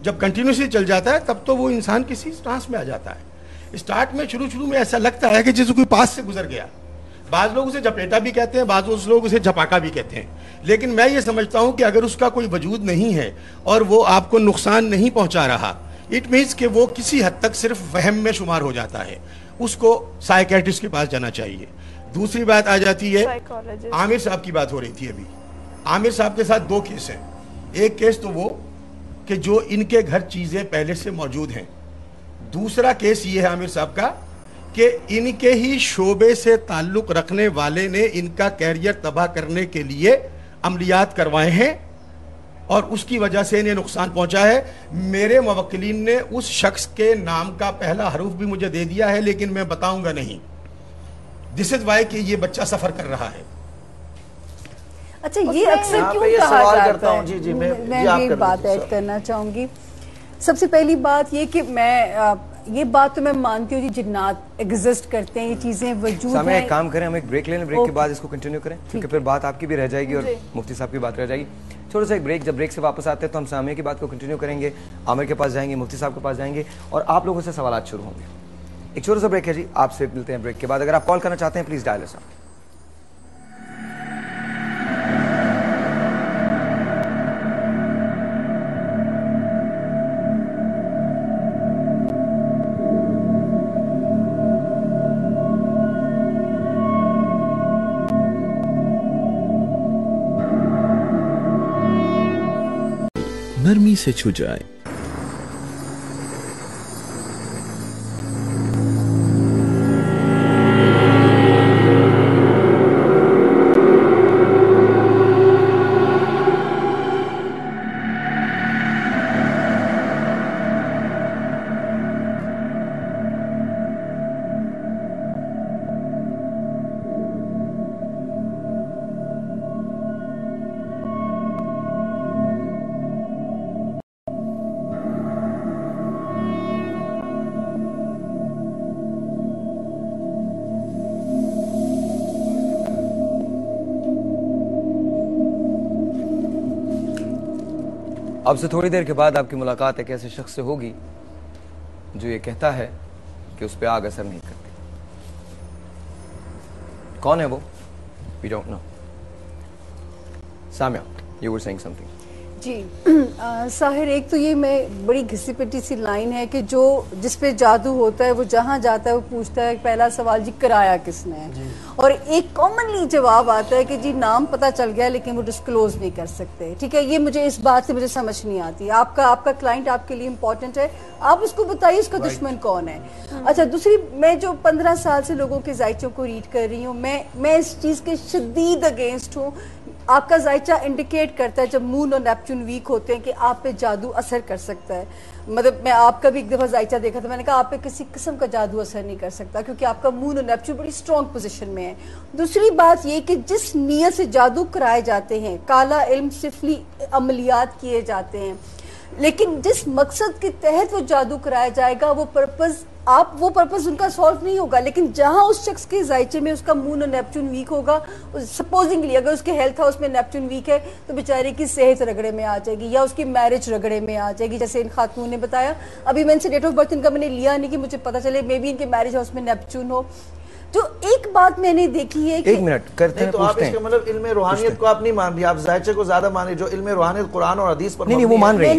जब कंटिन्यूसली चल जाता है तब तो वो इंसान किसी ट्रांस में आ जाता है। स्टार्ट में शुरू में ऐसा लगता है कि जैसे कोई पास से गुजर गया। बाज लोग उसे झपेटा भी कहते हैं, बाज लोग उसे झपाका भी कहते हैं। लेकिन मैं ये समझता हूं कि अगर उसका कोई वजूद नहीं है और वो आपको नुकसान नहीं पहुंचा रहा, इट मीन्स कि वो किसी हद तक सिर्फ वहम में शुमार हो जाता है। उसको साइकियाट्रिस्ट के पास जाना चाहिए। दूसरी बात आ जाती है, आमिर साहब की बात हो रही थी अभी। आमिर साहब के साथ दो केस हैं। एक केस तो वो कि जो इनके घर चीजें पहले से मौजूद हैं। दूसरा केस ये है आमिर साहब का कि इनके ही शोबे से ताल्लुक रखने वाले ने इनका कैरियर तबाह करने के लिए अमलियात करवाए हैं और उसकी वजह से इन्हें नुकसान पहुंचा है। मेरे मुवक्किलीन ने उस शख्स के नाम का पहला हरूफ भी मुझे दे दिया है, लेकिन मैं बताऊंगा नहीं। दिस इज वाई कि ये बच्चा सफर कर रहा है। अच्छा, ये अक्सर क्यों कहा जाता है? जी जी, मैं एक बात ऐड करना चाहूंगी। सबसे पहली बात ये कि मैं ये बात तो मैं मानती हूँ, जिन्नात एग्जिस्ट करते हैं, ये चीजें वजूद हैं। एक काम करें, हम एक ब्रेक ले लें, ब्रेक के बाद इसको कंटिन्यू करें, क्योंकि फिर बात आपकी भी रह जाएगी और मुफ्ती साहब की बात रह जाएगी। छोटा सा एक ब्रेक, जब ब्रेक से वापस आते हैं तो हम सामिया की बात को कंटिन्यू करेंगे, आमिर के पास जाएंगे, मुफ्ती साहब के पास जाएंगे और आप लोगों से सवाल शुरू होंगे। एक छोटा सा ब्रेक है जी, आपसे मिलते हैं ब्रेक के बाद। अगर आप कॉल करना चाहते हैं प्लीज डायल अस। नरमी से छू जाए। अब से थोड़ी देर के बाद आपकी मुलाकात एक ऐसे शख्स से होगी जो ये कहता है कि उस पर आग असर नहीं करती। कौन है वो? We don't know. Samia, you were saying something. जी साहिर, एक तो ये मैं बड़ी घिसी पिटी सी लाइन है कि जो जिस पे जादू होता है वो जहाँ जाता है वो पूछता है पहला सवाल जी कराया किसने है, और एक कॉमनली जवाब आता है कि जी नाम पता चल गया लेकिन वो डिस्क्लोज नहीं कर सकते। ठीक है, ये मुझे इस बात से मुझे समझ नहीं आती। आपका क्लाइंट आपके लिए इम्पोर्टेंट है, आप उसको बताइए उसका दुश्मन कौन है। अच्छा, दूसरी, मैं जो 15 साल से लोगों के जायचों को रीड कर रही हूँ, मैं इस चीज के शदीद अगेंस्ट हूँ। आपका जायचा इंडिकेट करता है जब मून और नेपच्यून वीक होते हैं कि आप पे जादू असर कर सकता है। मतलब मैं आपका भी एक दफा जायचा देखा था, मैंने कहा आप पे किसी किस्म का जादू असर नहीं कर सकता क्योंकि आपका मून और नेपच्यून बड़ी स्ट्रॉन्ग पोजीशन में है। दूसरी बात ये कि जिस नीयत से जादू कराए जाते हैं, काला इल्म सिफली अमलियात किए जाते हैं, लेकिन जिस मकसद के तहत वो जादू कराया जाएगा वो पर्पस उनका सॉल्व नहीं होगा। लेकिन जहां उस शख्स के जायचे में उसका मून और नेपच्यून वीक होगा, सपोजिंगली अगर उसके हेल्थ हाउस में नेपच्यून वीक है तो बेचारे की सेहत रगड़े में आ जाएगी या उसकी मैरिज रगड़े में आ जाएगी। जैसे इन खातून ने बताया, अभी मैं इनसे डेट ऑफ बर्थ इनका मैंने लिया नहीं कि मुझे पता चले, मे बी इनके मैरिज हाउस में नेपच्यून हो। जो एक बात मैंने देखी है कि 1 मिनट करते हैं, तो आप इसका मतलब इल्म रूहानियत को आप नहीं मान रही, आप जायचे को ज्यादा मान रही, जो इल्म रूहानियत कुरान और हदीस पर नहीं वो मान रही है।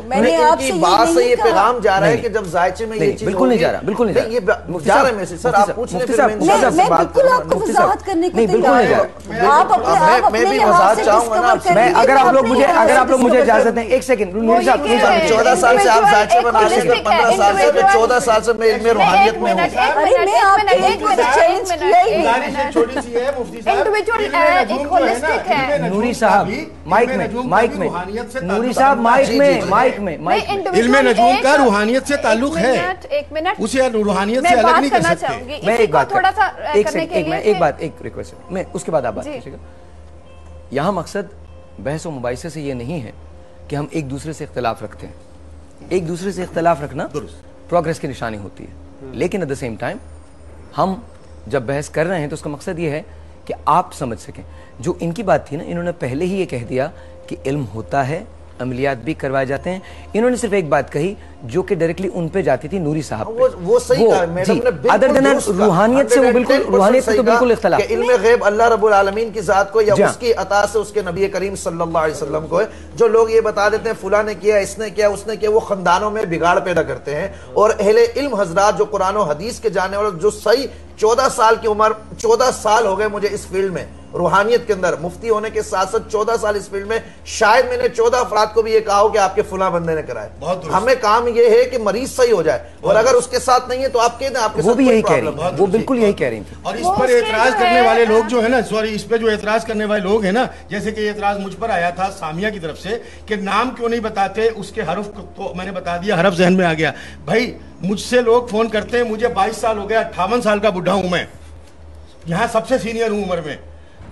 मैंने आपसे बात से ये पैगाम जा रहा है कि जब जायचे में ये चीज बिल्कुल नहीं जा रहा, बिल्कुल नहीं ये जा रहा है मैसेज। सर आप पूछ लें, मैं बिल्कुल आपको वजाहत करने को तैयार हूं। आप मैं भी वजाहत चाहूंगा ना। मैं अगर आप लोग मुझे इजाजत दें 1 सेकंड। 14 साल से आप जायचे बना रहे हैं, 15 साल से, 14 साल से मैं इल्म रूहानियत में हूं। नूरी साहब माइक में नूरी साहब माइक में इल्म नजूम का रूहानियत से ताल्लुक है, एक मिनट उसे रूहानियत से अलग नहीं कर सकते। मैं एक बात थोड़ा सा एक रिक्वेस्ट, मैं उसके बाद आप बात कीजिएगा। यहाँ मकसद बहस और मुबाहिसे से ये नहीं है कि हम एक दूसरे से इख्तलाफ रखते हैं, एक दूसरे से इख्तलाफ रखना प्रोग्रेस की निशानी होती है, लेकिन एट द सेम टाइम हम जब बहस कर रहे हैं तो उसका मकसद ये है कि आप समझ सकें। जो इनकी बात थी ना, इन्होंने पहले ही ये कह दिया कि इल्म होता है, अमलियात भी करवाए जाते हैं। इन्होंने सिर्फ एक बात कही जो कि डायरेक्टली उन पे जाती थी, नूरी साहब पे। वो सही कहा मैडम ने, अदर देन रूहानियत से वो बिल्कुल, रूहानियत से तो बिल्कुल इख्तिलाफ। इल्म गैब अल्लाह रब्बुल आलमीन की जात को या उसकी अता से उसके नबी करीम सल्लल्लाहु अलैहि वसल्लम को है। जो लोग ये बता देते हैं फुला ने किया, इसने किया, उसने किया, वो खानदानों में बिगाड़ पैदा करते हैं। और अहले इल्म हजरात जो कुरान और हदीस के जानने वाले, जो सही 14 साल की उम्र, 14 साल हो गए मुझे इस फील्ड में, रूहानियत के अंदर मुफ्ती होने के साथ साथ 14 साल इस फील्ड में, शायद मैंने 14 अफराद को भी ये कहा हो कि आपके फुला बंदे ने कराए। हमें काम ये है कि मरीज सही हो जाए, और अगर उसके साथ नहीं है तो आप कह दें आपके वो भी यही कह रही है, वो बिल्कुल यही कह रही थी। और इस पर एतराज करने वाले लोग जो है ना, सॉरी, इस पे जो एतराज करने वाले लोग हैं ना, जैसे कि एतराज मुझ पर आया था सामिया की तरफ से कि नाम क्यों नहीं बताते उसके हरफ, तो मैंने बता दिया, हरफ जहन में आ गया। भाई मुझसे लोग फोन करते हैं, मुझे 22 साल हो गया, 58 साल का बुढ़ा हूं मैं, यहाँ सबसे सीनियर हूं उम्र में,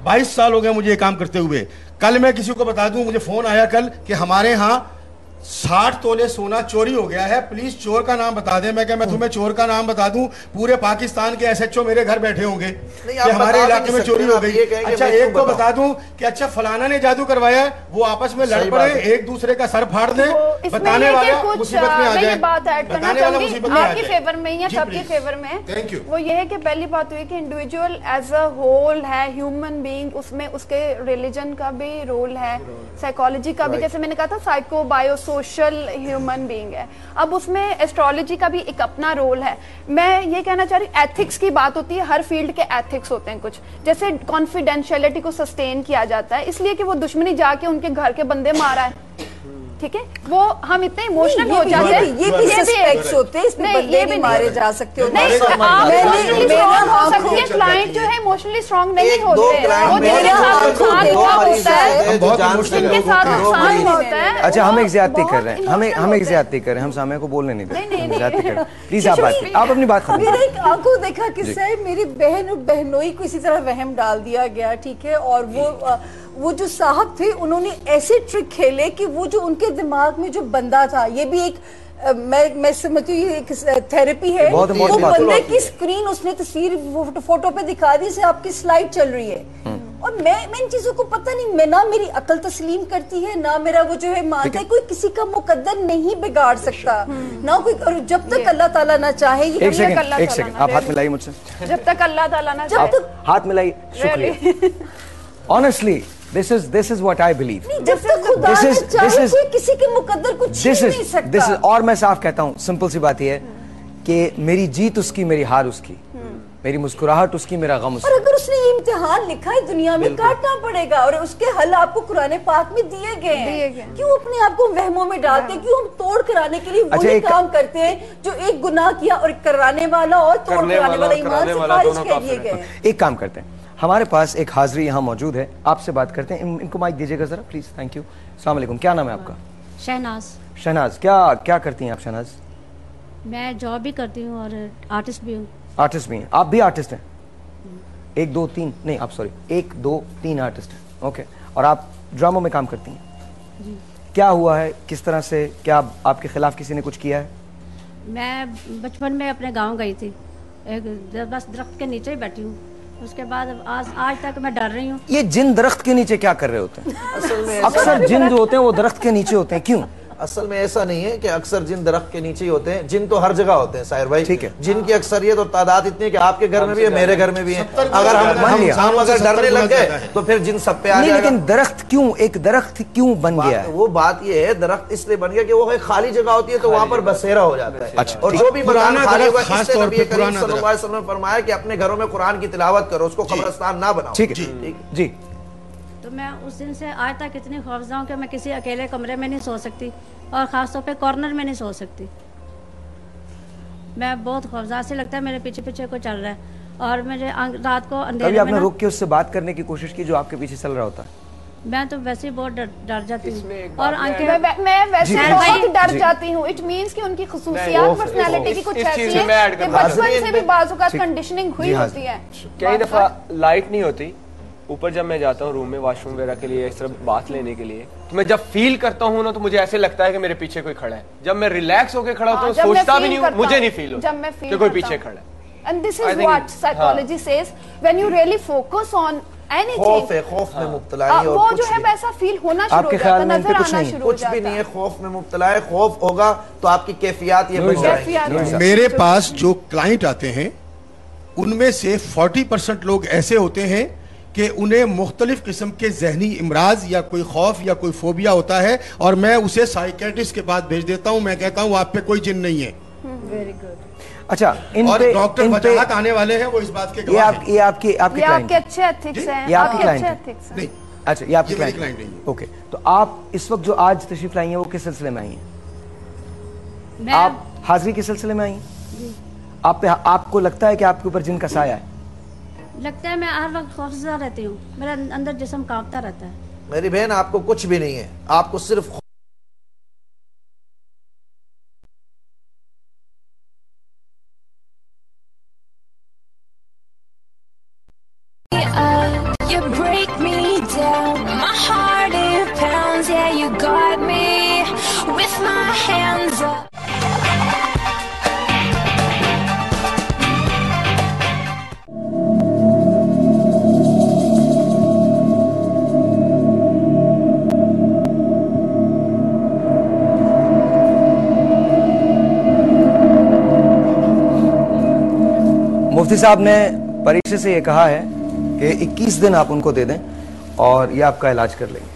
22 साल हो गए मुझे ये काम करते हुए। कल मैं किसी को बता दूं, मुझे फोन आया कल कि हमारे यहाँ 60 तोले सोना चोरी हो गया है, प्लीज चोर का नाम बता दे। मैं क्या मैं तुम्हें चोर का नाम बता दूं? पूरे पाकिस्तान के SHO मेरे घर बैठे होंगे कि हमारे इलाके में चोरी हो गई। अच्छा एक को बता दूं कि अच्छा फलाना ने जादू करवाया है, वो आपस में लड़ पड़े, एक दूसरे का सर फाड़ दे, बताने वाला मुसीबत में आ जाए, बताने वाला मुसीबत में आ जाए। आपके फेवर में या सबके फेवर में, थैंक यू। वो ये है कि पहली बात हुई कि इंडिविजुअल एज अ होल है, ह्यूमन बीइंग, उसमें उसके रिलीजन का भी रोल है, साइकोलॉजी का भी, जैसे मैंने कहा था psycho bio social human being है। अब उसमें एस्ट्रोलॉजी का भी एक अपना रोल है। मैं ये कहना चाह रही, एथिक्स की बात होती है, हर फील्ड के एथिक्स होते हैं कुछ, जैसे कॉन्फिडेंशियलिटी को सस्टेन किया जाता है, इसलिए कि वो दुश्मनी जाके उनके घर के बंदे मारा है, ठीक है, वो हम इतने इमोशनल हो जाते हैं, ये भी सस्पेक्ट्स होते हैं, इसमें बंदे नहीं मारे जा सकते। नहीं, क्लाइंट जो है इमोशनली स्ट्रांग नहीं होते, अच्छा हम एक ज्यादती कर रहे हैं, हम एक ज्यादती कर रहे हैं, हम सामने को बोलने नहीं देते। प्लीज आप बात आप अपनी बात खत्म। मेरा एक आंखों देखा किस्सा है, मेरी बहन और बहनोई को इसी तरह वहम डाल दिया गया, ठीक है, और वो जो साहब थे उन्होंने ऐसे ट्रिक खेले कि वो जो उनके दिमाग में जो बंदा था, ये भी एक मैं समझती हूँ एक थेरेपी है, वो बंदे की स्क्रीन उसने तस्वीर फोटो पे दिखा दी जैसे आपकी स्लाइड चल रही है, और मैं इन चीजों को पता नहीं, मैं ना मेरी अकल तस्लीम करती है ना मेरा वो जो है मानता है, कोई किसी का मुकद्दर नहीं बिगाड़ सकता ना कोई, और जब तक अल्लाह ताला ना चाहे। एक सेकंड आप हाथ मिलाइए मुझसे, जब तक अल्लाह ताला ना चाहे हाथ मिलाइए। शुक्रिया। Honestly This is what I believe. जब तक खुदा ने चाहे कोई किसी के मुकद्दर को छीन नहीं सकता। और मैं साफ कहता हूँ, सिंपल सी बात यह है कि मेरी जीत उसकी, मेरी हार उसकी, मेरी मुस्कुराहट उसकी, मेरा गम उसका। और अगर उसने ये इम्तिहान लिखा है दुनिया में काटना पड़ेगा, और उसके हल आपको कुरान पाक में दिए गए हैं। क्यों अपने आप को वहमों में डालते हैं? क्यों हम तोड़ कराने के लिए वही काम करते हैं जो एक गुनाह किया और कराने वाला और तोड़ कराने वाला ईमान से खारिज कर दिए गए। एक काम करते हैं, हमारे पास एक हाजिरी यहाँ मौजूद है, आपसे बात करते हैं। इनको माइक दीजिएगा जरा प्लीज। Thank you. अस्सलाम वालेकुम, क्या नाम है आपका? शहनाज। शहनाज, क्या करती हैं आप शहनाज? मैं जॉब भी करती हूँ और आर्टिस्ट भी हूँ। आर्टिस्ट भी हैं आप? भी आर्टिस्ट हैं? 1 2 3 नहीं, आप सॉरी 1 2 3 आर्टिस्ट हैं। ओके। और आप ड्रामों में काम करती हैं जी। क्या हुआ है, किस तरह से, क्या आपके खिलाफ किसी ने कुछ किया है? मैं बचपन में अपने गांव गई थी, बस दरख्त के नीचे ही बैठी हूँ। उसके बाद आज तक मैं डर रही हूँ। ये जिन दरख्त के नीचे क्या कर रहे होते हैं? अक्सर जिन जो होते हैं वो दरख्त के नीचे होते हैं, क्यों? असल में ऐसा नहीं है कि अक्सर जिन दरख्त के नीचे ही होते हैं, जिन तो हर जगह होते हैं साहिर भाई। ठीक है। जिन की अक्सरियत और तादाद इतनी है कि आपके घर में भी है, मेरे घर में भी है। अगर हम अगर डरने लग गए तो फिर जिन सब पे आ जाएगा। लेकिन दरख्त क्यों, एक दरख्त क्यों बन गया है? वो बात ये है, दरख्त इसलिए बन गया कि वो खाली जगह होती है तो वहां पर बसेरा हो जाता है। अच्छा। और जो भी मकान खाली होगा, इसलिए नबी करीम सल्लल्लाहु अलैहि वसल्लम ने फरमाया कि अपने घरों में कुरान की तिलावत करो, उसको कब्रिस्तान ना बनाओ। ठीक है जी। तो मैं उस दिन से आज तक इतनी खौफज़दा हूँ कि मैं किसी अकेले कमरे में नहीं सो सकती, और ख़ासतौर पे कॉर्नर में नहीं सो सकती। मैं बहुत खौफज़दा से लगता है, मेरे पीछे पीछे कोई चल रहा है, और मुझे रात को अंधेरे में आपने रुक के उससे बात करने की कोशिश की जो आपके पीछे चल रहा होता है? मैं तो वैसे ही बहुत डर जाती हूँ, और मैं वैसे बहुत डर जाती हूँ। इट मींस कि उनकी खुसूसियात, पर्सनालिटी की कुछ ऐसी है कि बचपन से भी बाज़ औक़ात कंडीशनिंग हुई होती है। कई दफ़ा लाइट नहीं होती ऊपर, जब मैं जाता हूँ रूम में वॉशरूम वगैरह के लिए, इस तरह बात लेने के लिए, तो मैं जब फील करता हूँ ना, तो मुझे ऐसे लगता है कि मेरे पीछे कोई खड़ा है। जब मैं रिलैक्स होकर खड़ा होता हूँ, सोचता भी नहीं हूँ, मुझे नहीं फील होता कि कोई पीछे खड़ा है। And this is what psychology says when you really focus on anything. खौफ में मुब्तला है, वो जो है वैसा फील होना शुरू हो जाता है, नजर आना शुरू हो जाता है। कुछ भी नहीं है, खौफ में मुब्तला है। खौफ होगा तो आपकी कैफियत ये बन जाएगी। मेरे पास जो क्लाइंट आते हैं उनमें से 40% लोग ऐसे होते हैं कि उन्हें मुख्तलिफ किस्म के जहनी इमराज या कोई खौफ या कोई फोबिया होता है, और मैं उसे साइकेट्रिस्ट के पास भेज देता हूं। मैं कहता हूं आप पे कोई जिन नहीं है। Very good. अच्छा, और डॉक्टर वजाहत आने वाले हैं, वो इस बात के गवाह हैं। ये आपके अच्छे एथिक्स हैं। ये आपके क्लाइंट नहीं? अच्छा, ये आपके क्लाइंट नहीं। ओके, तो आप इस वक्त जो आज तशरीफ लाई हैं वो किस सिलसिले में आई हैं? आप हाजिरी के सिलसिले में आई हैं? आपको लगता है कि आपके ऊपर जिन का साया है? लगता है, मैं हर वक्त खौफज़दा रहती हूँ, मेरा अंदर जिस्म कांपता रहता है। मेरी बहन, आपको कुछ भी नहीं है, आपको सिर्फ मुफ्ती साहब ने परीक्षा से ये कहा है कि 21 दिन आप उनको दे दें और ये आपका इलाज कर लेंगे,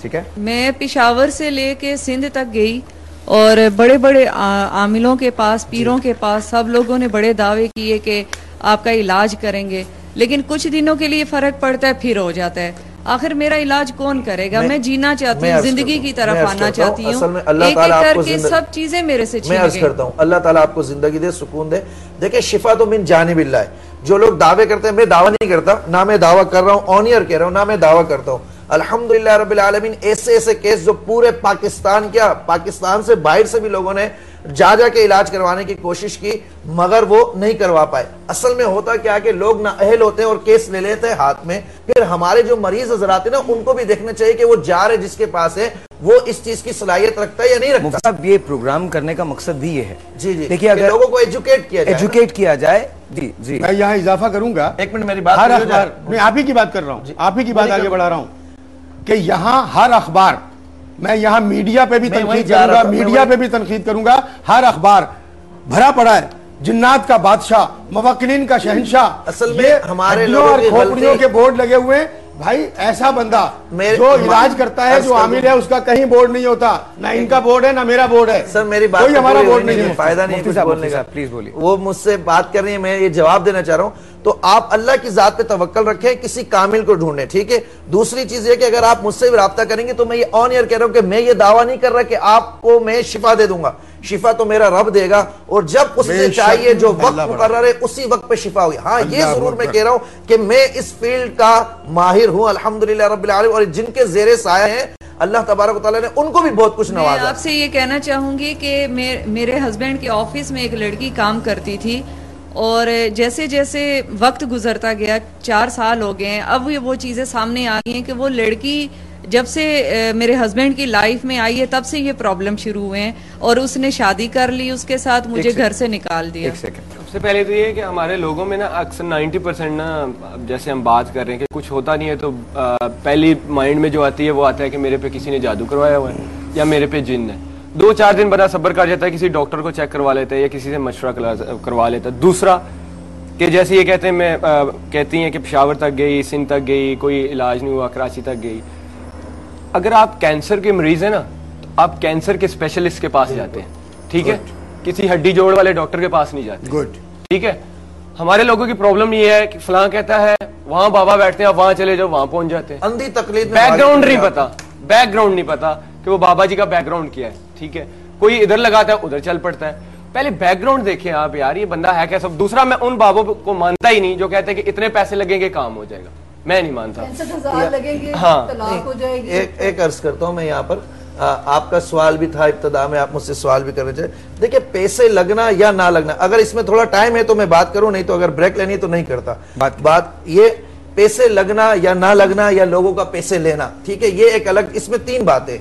ठीक है? मैं पेशावर से लेके सिंध तक गई और बड़े बड़े आमिलों के पास, पीरों के पास, सब लोगों ने बड़े दावे किए कि आपका इलाज करेंगे, लेकिन कुछ दिनों के लिए फर्क पड़ता है, फिर हो जाता है। आखिर मेरा इलाज कौन करेगा? मैं जीना चाहती हूँ, जिंदगी की तरफ आना चाहती हूँ, एक एक करके सब चीजें मेरे से छीन गई। करता हूँ, अल्लाह ताला आपको जिंदगी दे, सुकून दे। देखिए, शिफा तो मिन जानिबिल्लाह है। जो लोग दावे करते हैं, मैं दावा नहीं करता, ना मैं दावा कर रहा हूँ, ऑन ईयर कह रहा हूँ, ना मैं दावा करता हूँ। अल्हम्दुलिल्लाह रब्बिल आलमीन, ऐसे ऐसे केस जो पूरे पाकिस्तान, क्या पाकिस्तान से बाहर से भी लोगों ने जा के इलाज करवाने की कोशिश की, मगर वो नहीं करवा पाए। असल में होता क्या कि लोग ना अहल होते हैं और केस ले लेते हैं हाथ में। फिर हमारे जो मरीज हजरात हैं ना, उनको भी देखना चाहिए कि वो जा रहे जिसके पास है, वो इस चीज की सलाहियत रखता है या नहीं रखता। अब ये प्रोग्राम करने का मकसद भी ये है, जी जी, देखिए, अगर लोगों को एजुकेट किया जाए। जी जी, मैं यहाँ इजाफा करूंगा। एक मिनट, मेरी बात हर अखबार, मैं आप ही की बात कर रहा हूँ, आप ही की बात आगे बढ़ा रहा हूँ कि यहाँ हर अखबार, मैं यहाँ मीडिया पे भी तनकीद करूंगा, मीडिया पे भी तनकीद करूंगा, हर अखबार भरा पड़ा है जिन्नात का बादशाह, मुवक्किलीन का शहंशाह। असल में हमारे लोगों की खोपड़ियों के बोर्ड लगे हुए हैं, भाई ऐसा बंदा जो इलाज करता है, जो आमिल है, उसका कहीं बोर्ड नहीं होता, ना इनका बोर्ड है ना मेरा बोर्ड है। सर मेरी बात कोई हमारा बोर्ड नहीं है, फायदा नहीं है बोलने का। प्लीज बोलिए। वो मुझसे बात कर रही है, मैं ये जवाब देना चाह रहा हूं। तो आप अल्लाह की जात पे तवक्कल रखें, किसी कामिल को ढूंढें, ठीक है। दूसरी चीज ये कि अगर आप मुझसे भी राब्ता करेंगे तो मैं ये ऑन एयर कह रहा हूं कि मैं ये दावा नहीं कर रहा कि आपको मैं शिफा दे दूंगा, शिफा तो मेरा रब देगा, और जब उससे चाहिए जो वक्त मुकर्रर है उसी वक्त पे शिफा हुई। हाँ ये जरूर मैं कह रहा हूं कि मैं इस फील्ड का माहिर हूं अल्हम्दुलिल्लाह रब्बिल आलमीन, और जिनके ज़ेरे साया हैं अल्लाह तबारक व तआला ने उनको भी बहुत कुछ नवाजा। मैं आपसे ये कहना चाहूंगी कि मेरे हस्बैंड के ऑफिस में एक लड़की काम करती थी, और जैसे जैसे वक्त गुजरता गया, 4 साल हो गए हैं, अब वो चीज़ें सामने आ गई हैं कि वो लड़की जब से मेरे हस्बैंड की लाइफ में आई है तब से ये प्रॉब्लम शुरू हुए हैं, और उसने शादी कर ली उसके साथ, मुझे घर से निकाल दिया। सबसे पहले तो ये है कि हमारे लोगों में ना अक्सर 90% ना, जैसे हम बात कर रहे हैं कि कुछ होता नहीं है तो पहली माइंड में जो आती है वो आता है कि मेरे पे किसी ने जादू करवाया हुआ है या मेरे पे जिन्न है। 2-4 दिन बड़ा सब्र कर जाता है, किसी डॉक्टर को चेक करवा लेता है या किसी से मशवरा करवा लेता है। दूसरा कि जैसे ये कहते हैं, कहती हैं कि पेशावर तक गई, सिंध तक गई, कोई इलाज नहीं हुआ, कराची तक गई। अगर आप कैंसर के मरीज हैं ना तो आप कैंसर के स्पेशलिस्ट के पास जाते हैं, ठीक है, किसी हड्डी जोड़ वाले डॉक्टर के पास नहीं जाते। गुड, ठीक है। हमारे लोगों की प्रॉब्लम ये है कि फलां कहता है वहां बाबा बैठते हैं, आप वहां चले जाओ, वहां पहुंच जाते हैं। अंधी तकलीफ, बैकग्राउंड नहीं पता, बैकग्राउंड नहीं पता कि वो बाबा जी का बैकग्राउंड क्या है, ठीक है। कोई इधर लगाता है उधर चल पड़ता है। पहले बैकग्राउंड देखें आप, यार ये बंदा है कैसा। दूसरा, मैं उन बाबों को मानता ही नहीं जो कहते हैं कि इतने पैसे लगेंगे काम हो जाएगा, मैं नहीं मानता। 65,000 लगेंगे, हाँ, तलाक हो जाएगी। एक अर्ज करता हूं मैं यहाँ पर, आपका सवाल भी था इब्तदा में, आप मुझसे सवाल भी कर रहे थे। देखिए पैसे लगना या ना लगना, अगर इसमें थोड़ा टाइम है तो मैं बात करूं, नहीं तो अगर ब्रेक लेनी है तो नहीं करता। बात ये पैसे लगना या ना लगना या लोगों का पैसे लेना, ठीक है, ये एक अलग, इसमें 3 बातें।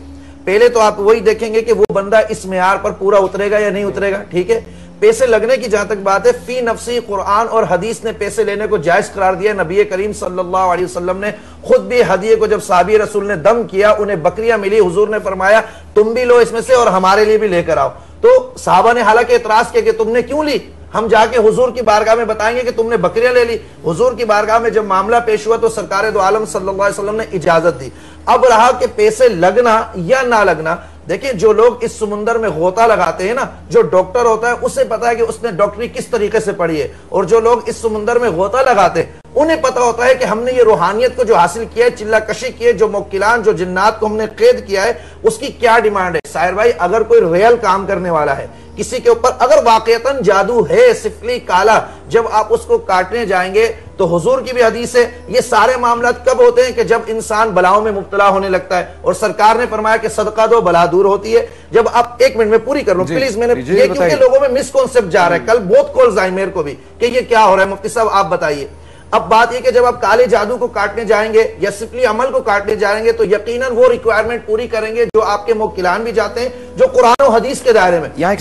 पहले तो आप वही देखेंगे कि वो बंदा इस मेयार पर पूरा उतरेगा या नहीं उतरेगा, ठीक है। पैसे लगने की जहां तक बात है, फी नफसी कुरान और हदीस ने पैसे लेने को जायज करार दिया। नबी करीम सल्लल्लाहु अलैहि वसल्लम ने खुद भी हदिये को, जब साहबी रसूल ने दम किया, उन्हें बकरियां मिली, हुजूर ने फरमाया तुम भी लो इसमें से और हमारे लिए भी लेकर आओ। तो साहबा ने हालांकि एतराज किया कि तुमने क्यों ली, हम जाके हुजूर की बारगाह में बताएंगे कि तुमने बकरियां ले ली। हुजूर की बारगाह में जब मामला पेश हुआ तो सरकार दो आलम सल्लल्लाहु अलैहि वसल्लम ने इजाजत दी। अब रहा कि पैसे लगना या ना लगना। देखिए जो लोग इस समुंदर में गोता लगाते हैं ना, जो डॉक्टर होता है उसे पता है कि उसने डॉक्टरी किस तरीके से पढ़ी है, और जो लोग इस समुंदर में गोता लगाते हैं उन्हें पता होता है कि हमने ये रूहानियत को जो हासिल किया है, चिल्ला कशी की है, जो मुक्किलान, जो जिन्नात को हमने कैद किया है, उसकी क्या डिमांड है। साहिर भाई, अगर कोई रियल काम करने वाला है किसी के ऊपर, अगर वाकईतन जादू है सिफली काला, जब आप उसको काटने जाएंगे तो हुजूर की भी हदीस है, ये सारे मामला कब होते हैं कि जब इंसान बलाओं में मुब्तला होने लगता है, और सरकार ने फरमाया कि सदका दो बला दूर होती है। जब आप, 1 मिनट में पूरी कर लो प्लीज, मैंने ये क्योंकि लोगों में मिसकॉन्सेप्ट जा रहा है, कल बहुत कॉल्स आई मेरे को भी कि ये क्या हो रहा है, मुफ्ती साहब आप बताइए। अब बात यह कि जब आप काले जादू को काटने जाएंगे या सिफली अमल को काटने जाएंगे तो यकीनन वो रिक्वायरमेंट पूरी करेंगे जो आपके मुक्किलान भी जाते हैं, जो कुरान और हदीस के दायरे में। यहाँ एक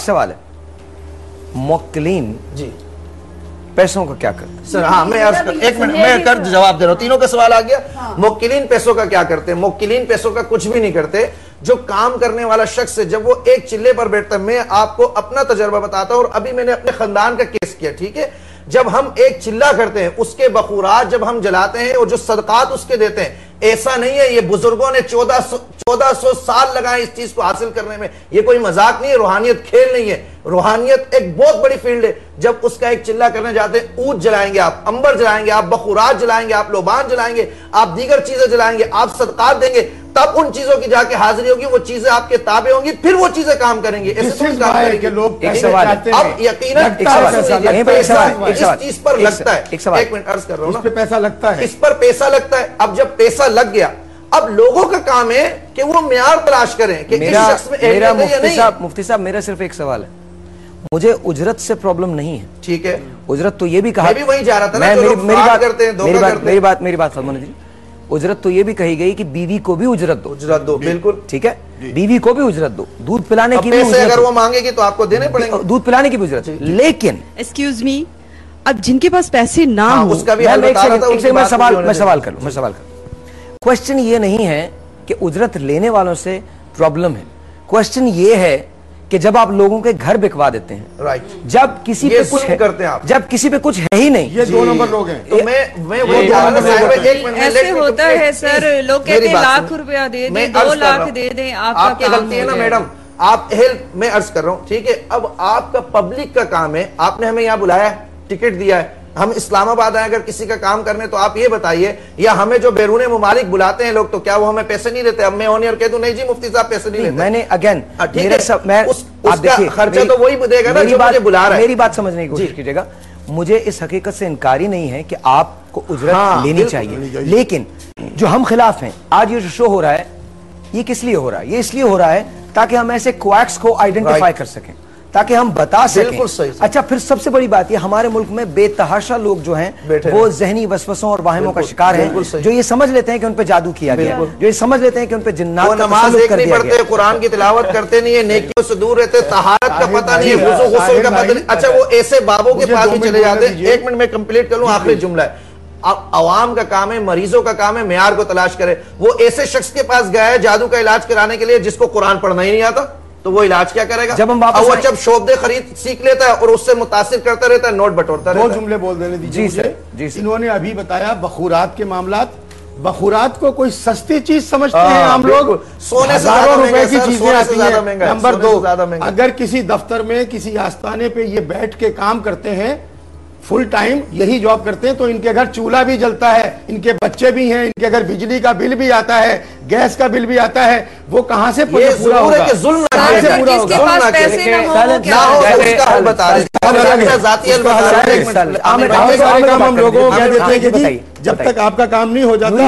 सवाल है, मुक्किलीन जी पैसों का क्या करते हैं? सर हाँ, मैं 1 मिनट मैं कर जवाब दे रहा हूं, तीनों का सवाल आ गया। हाँ। मुक्किलीन पैसों का क्या करते हैं? मुक्किलीन पैसों का कुछ भी नहीं करते। जो काम करने वाला शख्स है, जब वो एक चिल्ले पर बैठता है, मैं आपको अपना तजर्बा बताता हूं और अभी मैंने अपने खानदान का केस किया, ठीक है। जब हम एक चिल्ला करते हैं, उसके बखूरात जब हम जलाते हैं और जो सदकात उसके देते हैं, ऐसा नहीं है, ये बुजुर्गों ने 1400 साल लगाए इस चीज को हासिल करने में। ये कोई मजाक नहीं है, रूहानियत खेल नहीं है, रूहानियत एक बहुत बड़ी फील्ड है। जब उसका एक चिल्ला करने जाते हैं, ऊद जलाएंगे आप, अंबर जलाएंगे आप, बखूरात जलाएंगे आप, लोबान जलाएंगे आप, दीगर चीजें जलाएंगे आप, सदकात देंगे, तब उन चीजों की जाके हाजिरी होगी, वो चीजें आपके ताबे होंगी, फिर वो चीजें काम करेंगे। ऐसे तो काम करेंगे लोग। अब यकीनन इस चीज पर लगता है, 1 मिनट अर्ज कर रहा हूं ना, पैसा लगता है, इस पर पैसा लगता है। अब जब पैसा लग गया, अब लोगों का काम है कि वो म्यार तलाश करें कि इस शख्स में मेरा मुफ्ती साहब मेरा सिर्फ एक सवाल है, मुझे उजरत से प्रॉब्लम नहीं है, ठीक है। उजरत तो ये भी कहा, मैं भी वही जा रहा था ना, मेरी बात फरमाने दीजिए। उजरत तो ये भी कही गई कि बीवी को भी उजरत दो, बिल्कुल ठीक है, बीवी को भी उजरत दो, दूध पिलाने की भी उजरत, अगर वो मांगेगी तो आपको देने पड़ेंगे, दूध पिलाने की भी उजरत। लेकिन एक्सक्यूज मी, अब जिनके पास पैसे ना हो, उसका भी मैं सवाल कर लूं। क्वेश्चन ये नहीं है कि उजरत लेने वालों से प्रॉब्लम है, क्वेश्चन ये है कि जब आप लोगों के घर बिकवा देते हैं, राइट, जब किसी पे कुछ है, करते हैं आप, जब किसी पे कुछ है ही नहीं, ये 2 नंबर लोग हैं। तो मैं वो ऐसे होता है सर, लोग कहते हैं लाख रुपया दे दें, 2 लाख दे दें, आपकी गलती है ना मैडम, आप हेल्प में अर्ज कर रहा हूं, ठीक है। अब आपका पब्लिक का काम है, आपने हमें यहाँ बुलाया, टिकट दिया है, हम इस्लामाबाद आए अगर किसी का काम करने, तो आप ये बताइए, या हमें जो बैरून मुमालिक बुलाते हैं लोग, तो क्या वो हमें पैसे नहीं देते? अब मैं ऑन एयर कह दूं नहीं जी मुफ्ती साहब पैसे नहीं लेते। मैंने अगेन उसका खर्चा तो वही देगा ना जो मुझे बुला रहा है। मेरी बात समझने की कोशिश कीजिएगा, मुझे इस हकीकत से इनकार ही नहीं है कि आपको उजरत लेनी चाहिए, लेकिन जो हम खिलाफ हैं, आज ये जो शो हो रहा है, ये किस लिए हो रहा है? ये इसलिए हो रहा है ताकि हम ऐसे क्वैक्स को आइडेंटिफाई कर सकें, ताकि हम बता सकें। बिल्कुल सही। अच्छा, फिर सबसे बड़ी बात ये, हमारे मुल्क में बेतहाशा लोग जो हैं वो जहनी वसवसों और वाहिमों का शिकार हैं, जो ये समझ लेते हैं कि उन पे जादू किया गया, जो ये समझ लेते हैं कि उन पे जिन्नात का नमाज एक नहीं पढ़ते, कुरान की तिलावत करते नहीं है, नेकियों से दूर रहते, तहारत का पता नहीं है, वुज़ू गुस्ल का पता नहीं। अच्छा, वो ऐसे बाबों के पास भी चले जाते हैं। 1 मिनट में कंप्लीट कर लूं, आखिरी जुमला है। अब अवाम का काम है, मरीजों का काम है, मेयार को तलाश करे। वो ऐसे शख्स के पास गया है जादू का इलाज कराने के लिए जिसको कुरान पढ़ना ही नहीं आता, तो वो इलाज क्या करेगा? जब हम वापस वो जब शोबदे खरीद सीख लेता है और उससे मुतासिर करता रहता है, नोट बटोरता रहता है। 2 जुमले बोल देने दीजिए मुझे। जी, इन्होंने अभी बताया बखूरात के मामलात, बखूरात को कोई सस्ती चीज समझते हैं हम लोग, सोने से हजारों रुपए की सर, चीजें आती हैं। नंबर 2, महंगा। अगर किसी दफ्तर में किसी आस्थाने पे ये बैठ के काम करते हैं, फुल टाइम यही जॉब करते हैं, तो इनके घर चूल्हा भी जलता है, इनके बच्चे भी हैं, इनके घर बिजली का बिल भी आता है, गैस का बिल भी आता है, वो कहां से पूरा होगा? जुल्म ना कैसे पूरा होगा? हम लोगों को कह देते हैं कि जब तक आपका काम नहीं हो जाता,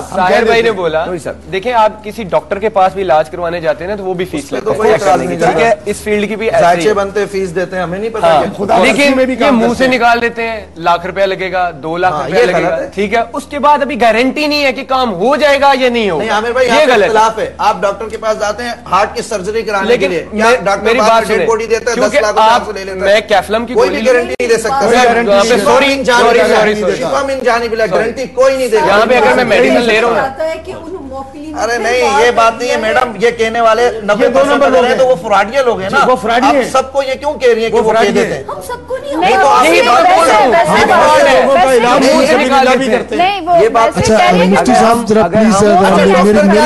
साहिर भाई ने बोला, देखिए आप किसी डॉक्टर के पास भी इलाज करवाने जाते हैं ना, तो वो भी फीस लेते हैं, ठीक है। इस फील्ड की भी जायचे बनते, फीस देते हैं, हमें नहीं पता। लेकिन ये मुंह से निकाल देते हैं, लाख रुपया लगेगा, 2 लाख रुपया लगेगा, ठीक है। उसके बाद अभी गारंटी नहीं है कि काम हो जाएगा या नहीं होगा। नहीं आमिर भाई, ये गलत है। आप डॉक्टर के पास जाते हैं हार्ट की सर्जरी कराने के लिए, मेरी बात सुने, बॉडी देता है, 10 लाख रुपया ले लेता है। मैं कैफ्लम की कोई भी गारंटी नहीं दे सकता, गारंटी कोई नहीं देगा। यहाँ पे अगर मैं मेडिसिन ले रहा हूँ, अरे नहीं, ये बात नहीं है मैडम, ये कहने वाले 90% लोग हैं, तो वो फ्रॉडिया लोग हैं ना। वो फ्रॉडिया हैं। सबको ये क्यों कह रही है कि वो कह देते हैं? हम सबको नहीं, नहीं तो आप ये बात बोल रहे हो, ये बात। अच्छा मुफ्ती साहब जरा प्लीज मेरी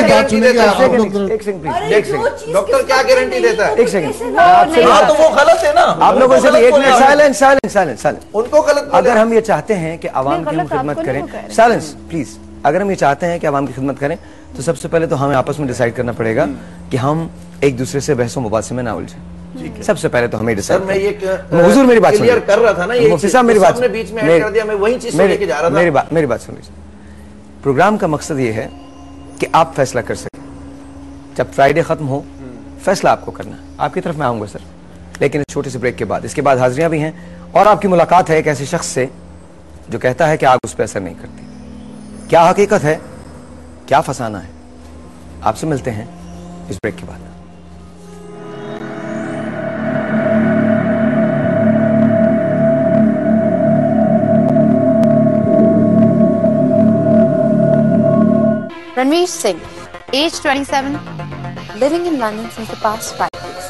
बात सुनिए, आप लोग एक सेकंड, डॉक्टर क्या गारंटी देता है? एक सेकंड, हाँ तो वो गलत है ना। आप लोगों से एक minute silence silence silence silence. उनको गलत, अगर हम ये चाहते हैं कि आवाम की हम खिदमत करें, साइलेंस प्लीज, अगर हम ये चाहते हैं कि आवाम की खिदमत करें, तो सबसे पहले तो हमें आपस में डिसाइड करना पड़ेगा कि हम एक दूसरे से बहसों मुबासे में ना उलझें। सबसे पहले तो हमें डिसाइड, मैं ये हुजूर मेरी बात क्लियर कर रहा था ना, ये मुफ्ती साहब मेरी बात आपने बीच में ऐड कर दिया, मैं वही चीज लेके जा रहा था। मेरी बात सुन लीजिए। प्रोग्राम का मकसद ये है कि आप फैसला कर सकें। जब फ्राइडे खत्म हो, फैसला आपको करना है। आपकी तरफ मैं आऊंगा सर, लेकिन इस छोटे से ब्रेक के बाद, इसके बाद हाजिरियां भी हैं और आपकी मुलाकात है एक ऐसे शख्स से जो कहता है कि आग उस पर असर नहीं करती। क्या हकीकत है, क्या फसाना है, आपसे मिलते हैं इस ब्रेक के बाद। Ranveer Singh, age 27, living in London since the past 5 years,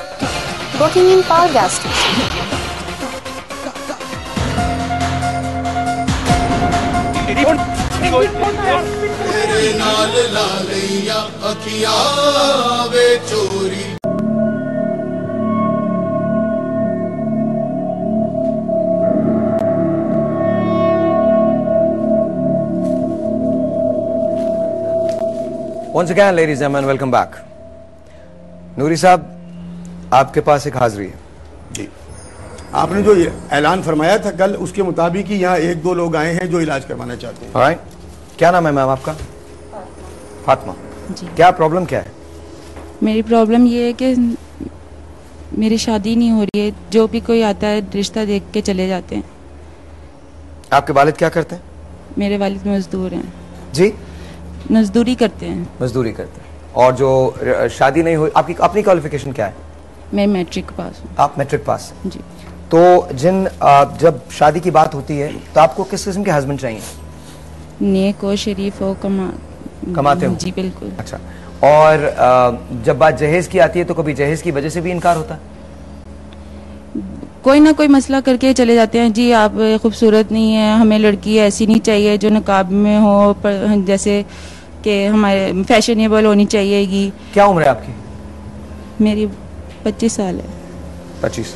working in power gas station. Once again, ladies and gentlemen, welcome back. नूरी साहब, आपके पास एक हाजिरी है। जी, आपने जो ऐलान फरमाया था कल, उसके मुताबिक ही यहाँ 1-2 लोग आए हैं जो इलाज करवाना चाहते हैं। Alright. क्या नाम है मैम आपका? फातिमा जी। क्या प्रॉब्लम क्या है? मेरी प्रॉब्लम ये है कि मेरी शादी नहीं हो रही है, जो भी कोई आता है रिश्ता देख के चले जाते हैं। आपके वालिद क्या करते हैं? मेरे वालिद मजदूर हैं। जी, मजदूरी करते हैं। मजदूरी करते हैं। और जो शादी नहीं हुई, आपकी अपनी क्वालिफिकेशन क्या है? मैं मैट्रिक पास हूँ। आप मैट्रिक पास? जी। तो जब शादी की बात होती है तो आपको किस किस्म के हस्बैंड चाहिए? नेक हो, शरीफ हो, कमाते हो? जी बिल्कुल। अच्छा, और जब बात जहेज की आती है तो कभी जहेज की वजह से भी इनकार होता है? कोई ना कोई मसला करके चले जाते हैं, जी आप खूबसूरत नहीं है, हमें लड़की ऐसी नहीं चाहिए जो नकाब में हो, जैसे कि हमारे फैशनेबल होनी चाहिएगी। क्या उम्र है आपकी? मेरी 25 साल है। 25।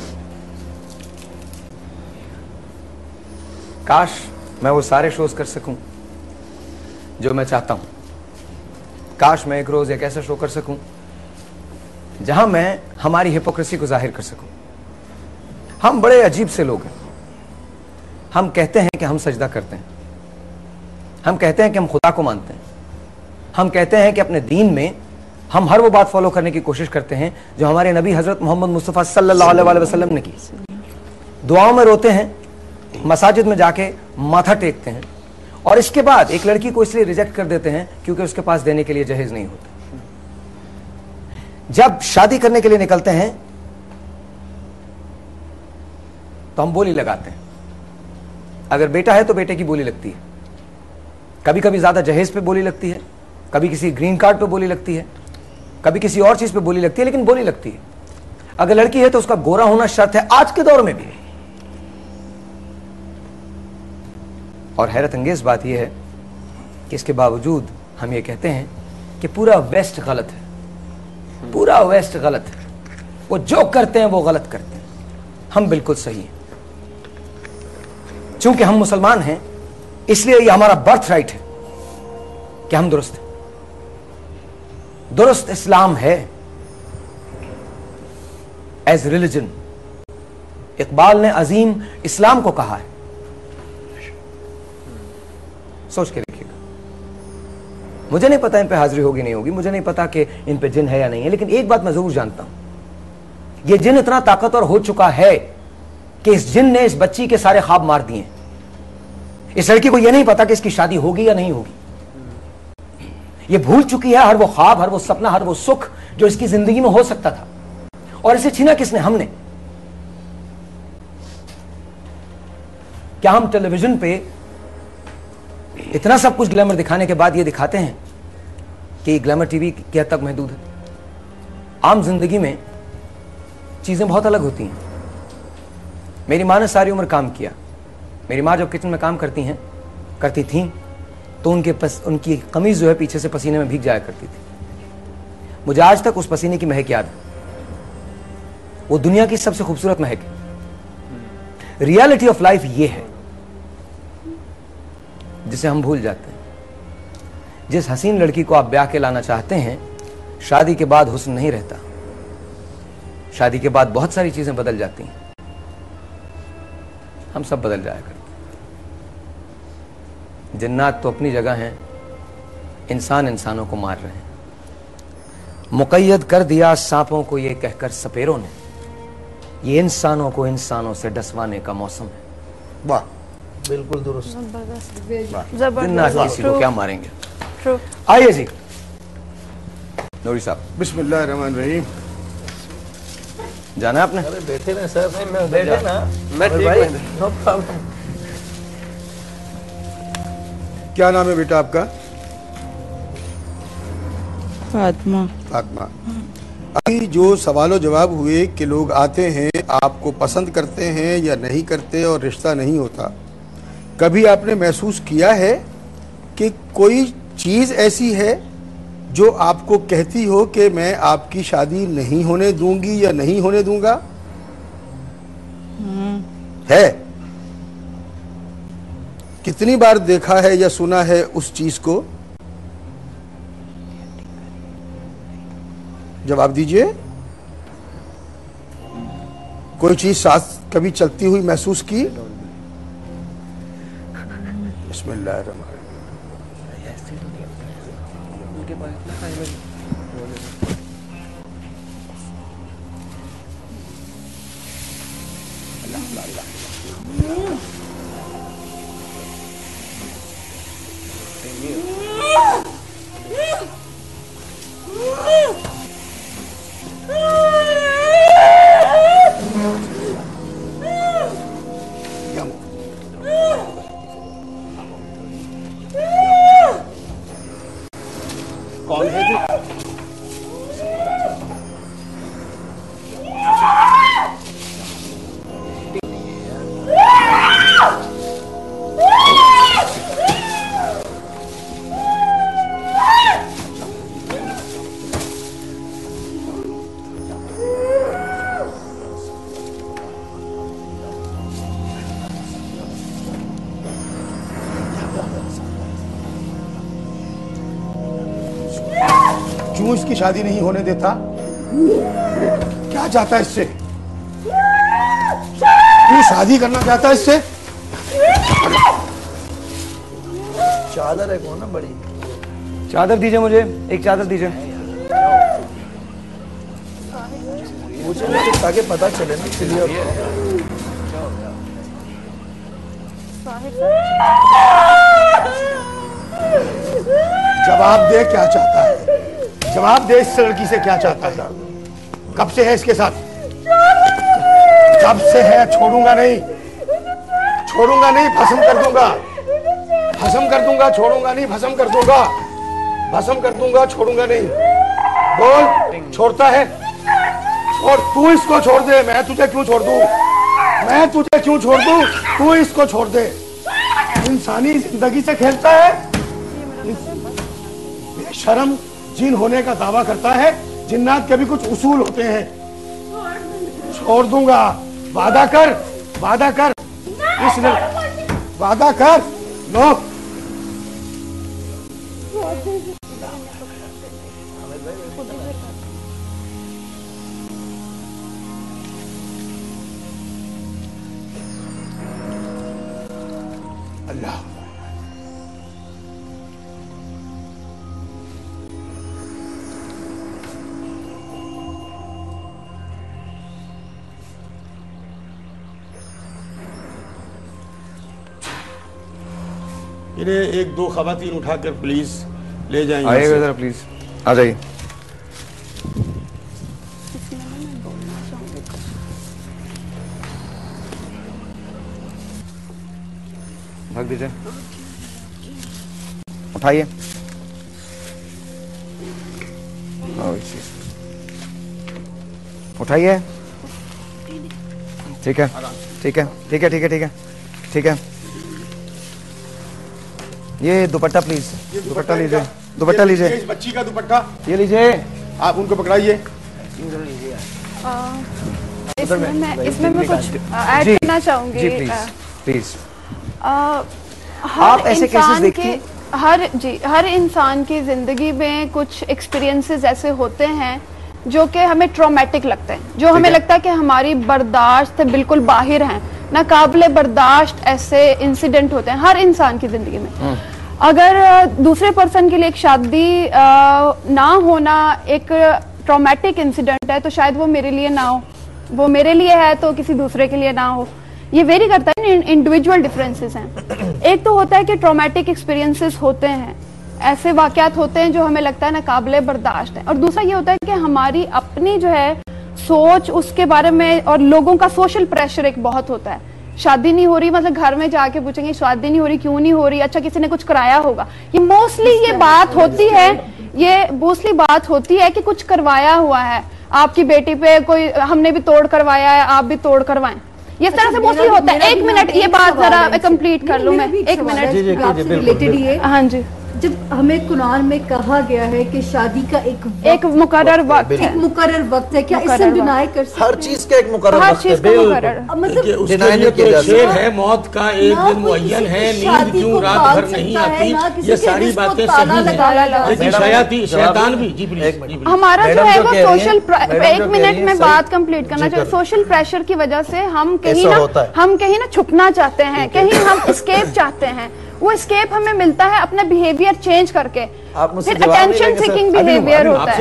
काश मैं वो सारे शोज कर सकूं जो मैं चाहता हूं। काश मैं एक रोज एक ऐसा शो कर सकूं जहां मैं हमारी हिपोक्रेसी को जाहिर कर सकूं। हम बड़े अजीब से लोग हैं। हम कहते हैं कि हम सजदा करते हैं, हम कहते हैं कि हम खुदा को मानते हैं, हम कहते हैं कि अपने दीन में हम हर वो बात फॉलो करने की कोशिश करते हैं जो हमारे नबी हजरत मोहम्मद मुस्तफ़ा सल्लल्लाहु अलैहि वसल्लम ने की। दुआओं में रोते हैं, मसाजिद में जाके माथा टेकते हैं, और इसके बाद एक लड़की को इसलिए रिजेक्ट कर देते हैं क्योंकि उसके पास देने के लिए जहेज नहीं होता। जब शादी करने के लिए निकलते हैं तो हम बोली लगाते हैं। अगर बेटा है तो बेटे की बोली लगती है, कभी कभी ज्यादा जहेज पे बोली लगती है, कभी किसी ग्रीन कार्ड पे बोली लगती है, कभी किसी और चीज पे बोली लगती है, लेकिन बोली लगती है। अगर लड़की है तो उसका गोरा होना शर्त है, आज के दौर में भी। और हैरत अंगेज बात यह है कि इसके बावजूद हम ये कहते हैं कि पूरा वेस्ट गलत है, पूरा वेस्ट गलत है, वो जो करते हैं वो गलत करते हैं, हम बिल्कुल सही हैं। चूंकि हम मुसलमान हैं इसलिए ये हमारा बर्थ राइट है कि हम दुरुस्त हैं। दुरुस्त इस्लाम है एज रिलीजन। इकबाल ने अजीम इस्लाम को कहा है। सोच के देखिएगा। मुझे नहीं पता इन पे हाजिरी होगी नहीं होगी, मुझे नहीं पता कि इन पे जिन है या नहीं है, लेकिन एक बात मैं जरूर जानता हूं, यह जिन इतना ताकतवर हो चुका है कि इस जिन ने इस बच्ची के सारे ख्वाब मार दिए। इस लड़की को यह नहीं पता कि इसकी शादी होगी या नहीं होगी। यह भूल चुकी है हर वो ख्वाब, हर वो सपना, हर वो सुख जो इसकी जिंदगी में हो सकता था। और इसे छीना किसने? हमने। क्या हम टेलीविजन पे इतना सब कुछ ग्लैमर दिखाने के बाद ये दिखाते हैं कि ग्लैमर टीवी की हद तक महदूद है? आम जिंदगी में चीजें बहुत अलग होती हैं। मेरी माँ ने सारी उम्र काम किया। मेरी माँ जब किचन में काम करती थी तो उनकी कमीज जो है पीछे से पसीने में भीग जाया करती थी। मुझे आज तक उस पसीने की महक याद है। वो दुनिया की सबसे खूबसूरत महक है। रियलिटी ऑफ लाइफ ये है जिसे हम भूल जाते हैं। जिस हसीन लड़की को आप ब्याह के लाना चाहते हैं, शादी के बाद हुस्न नहीं रहता। शादी के बाद बहुत सारी चीजें बदल जाती हैं। हम सब बदल जाया करते। जिन्नात तो अपनी जगह हैं, इंसान इंसानों को मार रहे हैं। मुक़य्यद कर दिया सांपों को ये कहकर सपेरों ने, ये इंसानों को इंसानों से डसवाने का मौसम है। वाह, बिल्कुल दुरुस्त। जिन्नात किसी को क्या मारेंगे। आइए जी नूरी साहब। बिस्मिल्लाहिर्रहमानिर्रहीम। जाना है आपने? अरे बैठे ना सर, बैठे ना, मैं ठीक हूं, नो प्रॉब्लम। क्या नाम है बेटा आपका? फातिमा। फातिमा। अभी जो सवालों जवाब हुए कि लोग आते हैं, आपको पसंद करते हैं या नहीं करते और रिश्ता नहीं होता, कभी आपने महसूस किया है कि कोई चीज़ ऐसी है जो आपको कहती हो कि मैं आपकी शादी नहीं होने दूंगी या नहीं होने दूंगा? है? कितनी बार देखा है या सुना है उस चीज को? जवाब दीजिए। कोई चीज साथ कभी चलती हुई महसूस की? बिस्मिल्लाहिर्रहमानिर्रहीम। कौन है जी? क्यों इसकी शादी नहीं होने देता? क्या चाहता है इससे? क्यों शादी करना चाहता है इससे? चादर है कौन ना बड़ी? चादर दीजिए मुझे, एक चादर दीजिए। पूछे ताकि पता चले ना क्लियर। जवाब दे, क्या चाहता है? जवाब दे, इस लड़की से क्या चाहता है? कब से है इसके साथ? कब से है? छोड़ूंगा नहीं, छोड़ूंगा नहीं, भस्म कर दूंगा, भस्म कर दूंगा, छोड़ूंगा नहीं, भस्म कर दूंगा, भस्म कर दूंगा, छोड़ूंगा नहीं। बोल, छोड़ता है? और तू इसको छोड़ दे, मैं तुझे क्यों छोड़ दूं? मैं तुझे क्यों छोड़ दूं? तू इसको छोड़ दे। इंसानी जिंदगी से खेलता है, बेशर्म जिन होने का दावा करता है। जिन्नात के भी कुछ उसूल होते हैं। छोड़ दूंगा, वादा कर, वादा कर, इसने वादा कर। लो, अल्लाह इन्हें एक दो खवातीन उठाकर प्लीज ले जाएंगे। आइएगा जरा प्लीज, आ जाइए। भाग दीजिए, उठाइए। उठाइए। ठीक है, ठीक है, ठीक है, ठीक है, ठीक है, ठीक है। ये दुपट्टा प्लीज, दुपट्टा लीजिए, दुपट्टा लीजिए। इस बच्ची का दुपट्टा ये लीजिए, आप उनको पकड़ाइए। इसमें मैं कुछ ऐड करना चाहूंगी। जी प्लीज, प्लीज। आप ऐसे केसेस देखती हैं? हर इंसान की जिंदगी में कुछ एक्सपीरियंसेस ऐसे होते हैं जो कि हमें ट्रॉमेटिक लगते हैं, जो हमें लगता है कि हमारी बर्दाश्त से बिल्कुल बाहर हैं, ना काबिले बर्दाश्त ऐसे इंसिडेंट होते हैं हर इंसान की जिंदगी में। अगर दूसरे पर्सन के लिए एक शादी ना होना एक ट्रॉमेटिक इंसिडेंट है तो शायद वो मेरे लिए ना हो, वो मेरे लिए है तो किसी दूसरे के लिए ना हो। ये वेरी करता है, इंडिविजुअल डिफरेंसेस हैं। एक तो होता है कि ट्रॉमेटिक एक्सपीरियंसेस होते हैं, ऐसे वाकयात होते हैं जो हमें लगता है ना काबिले बर्दाश्त है। और दूसरा ये होता है कि हमारी अपनी जो है सोच उसके बारे में, और लोगों का सोशल प्रेशर एक बहुत होता है। शादी नहीं हो रही मतलब घर में जाके पूछेंगे शादी नहीं हो रही, क्यों नहीं हो रही? अच्छा किसी ने कुछ कराया होगा। ये मोस्टली ये बात होती है, ये मोस्टली बात होती है कि कुछ करवाया हुआ है, आपकी बेटी पे कोई हमने भी तोड़ करवाया है, आप भी तोड़ करवाएं। ये तरह से मोस्टली होता है। एक मिनट, ये बात जरा कंप्लीट कर लूं मैं, एक मिनट। रिलेटेड ये, हाँ जी, जब हमें कुरान में कहा गया है कि शादी का एक मुकर्रर वक्त है, एक मुकर्रर वक्त है, क्या इससे डिनाई कर सकते? हर चीज का एक मुकर्रर वक्त है, मतलब डिनाई नहीं किया जा सकता है। मौत का एक दिन मुअय्यन है, नींद क्यों रात भर नहीं आती, ये सारी बातें सही हैं, लेकिन शैतान भी। जी प्लीज, हमारा जो है वो सोशल, एक मिनट में बात कंप्लीट करना चाहिए। सोशल प्रेशर की वजह से हम कहीं ना छुपना चाहते हैं, कहीं हम एस्केप चाहते हैं। वो एस्केप हमें मिलता है अपना बिहेवियर चेंज करके, फिर अटेंशन सीकिंग बिहेवियर होता है।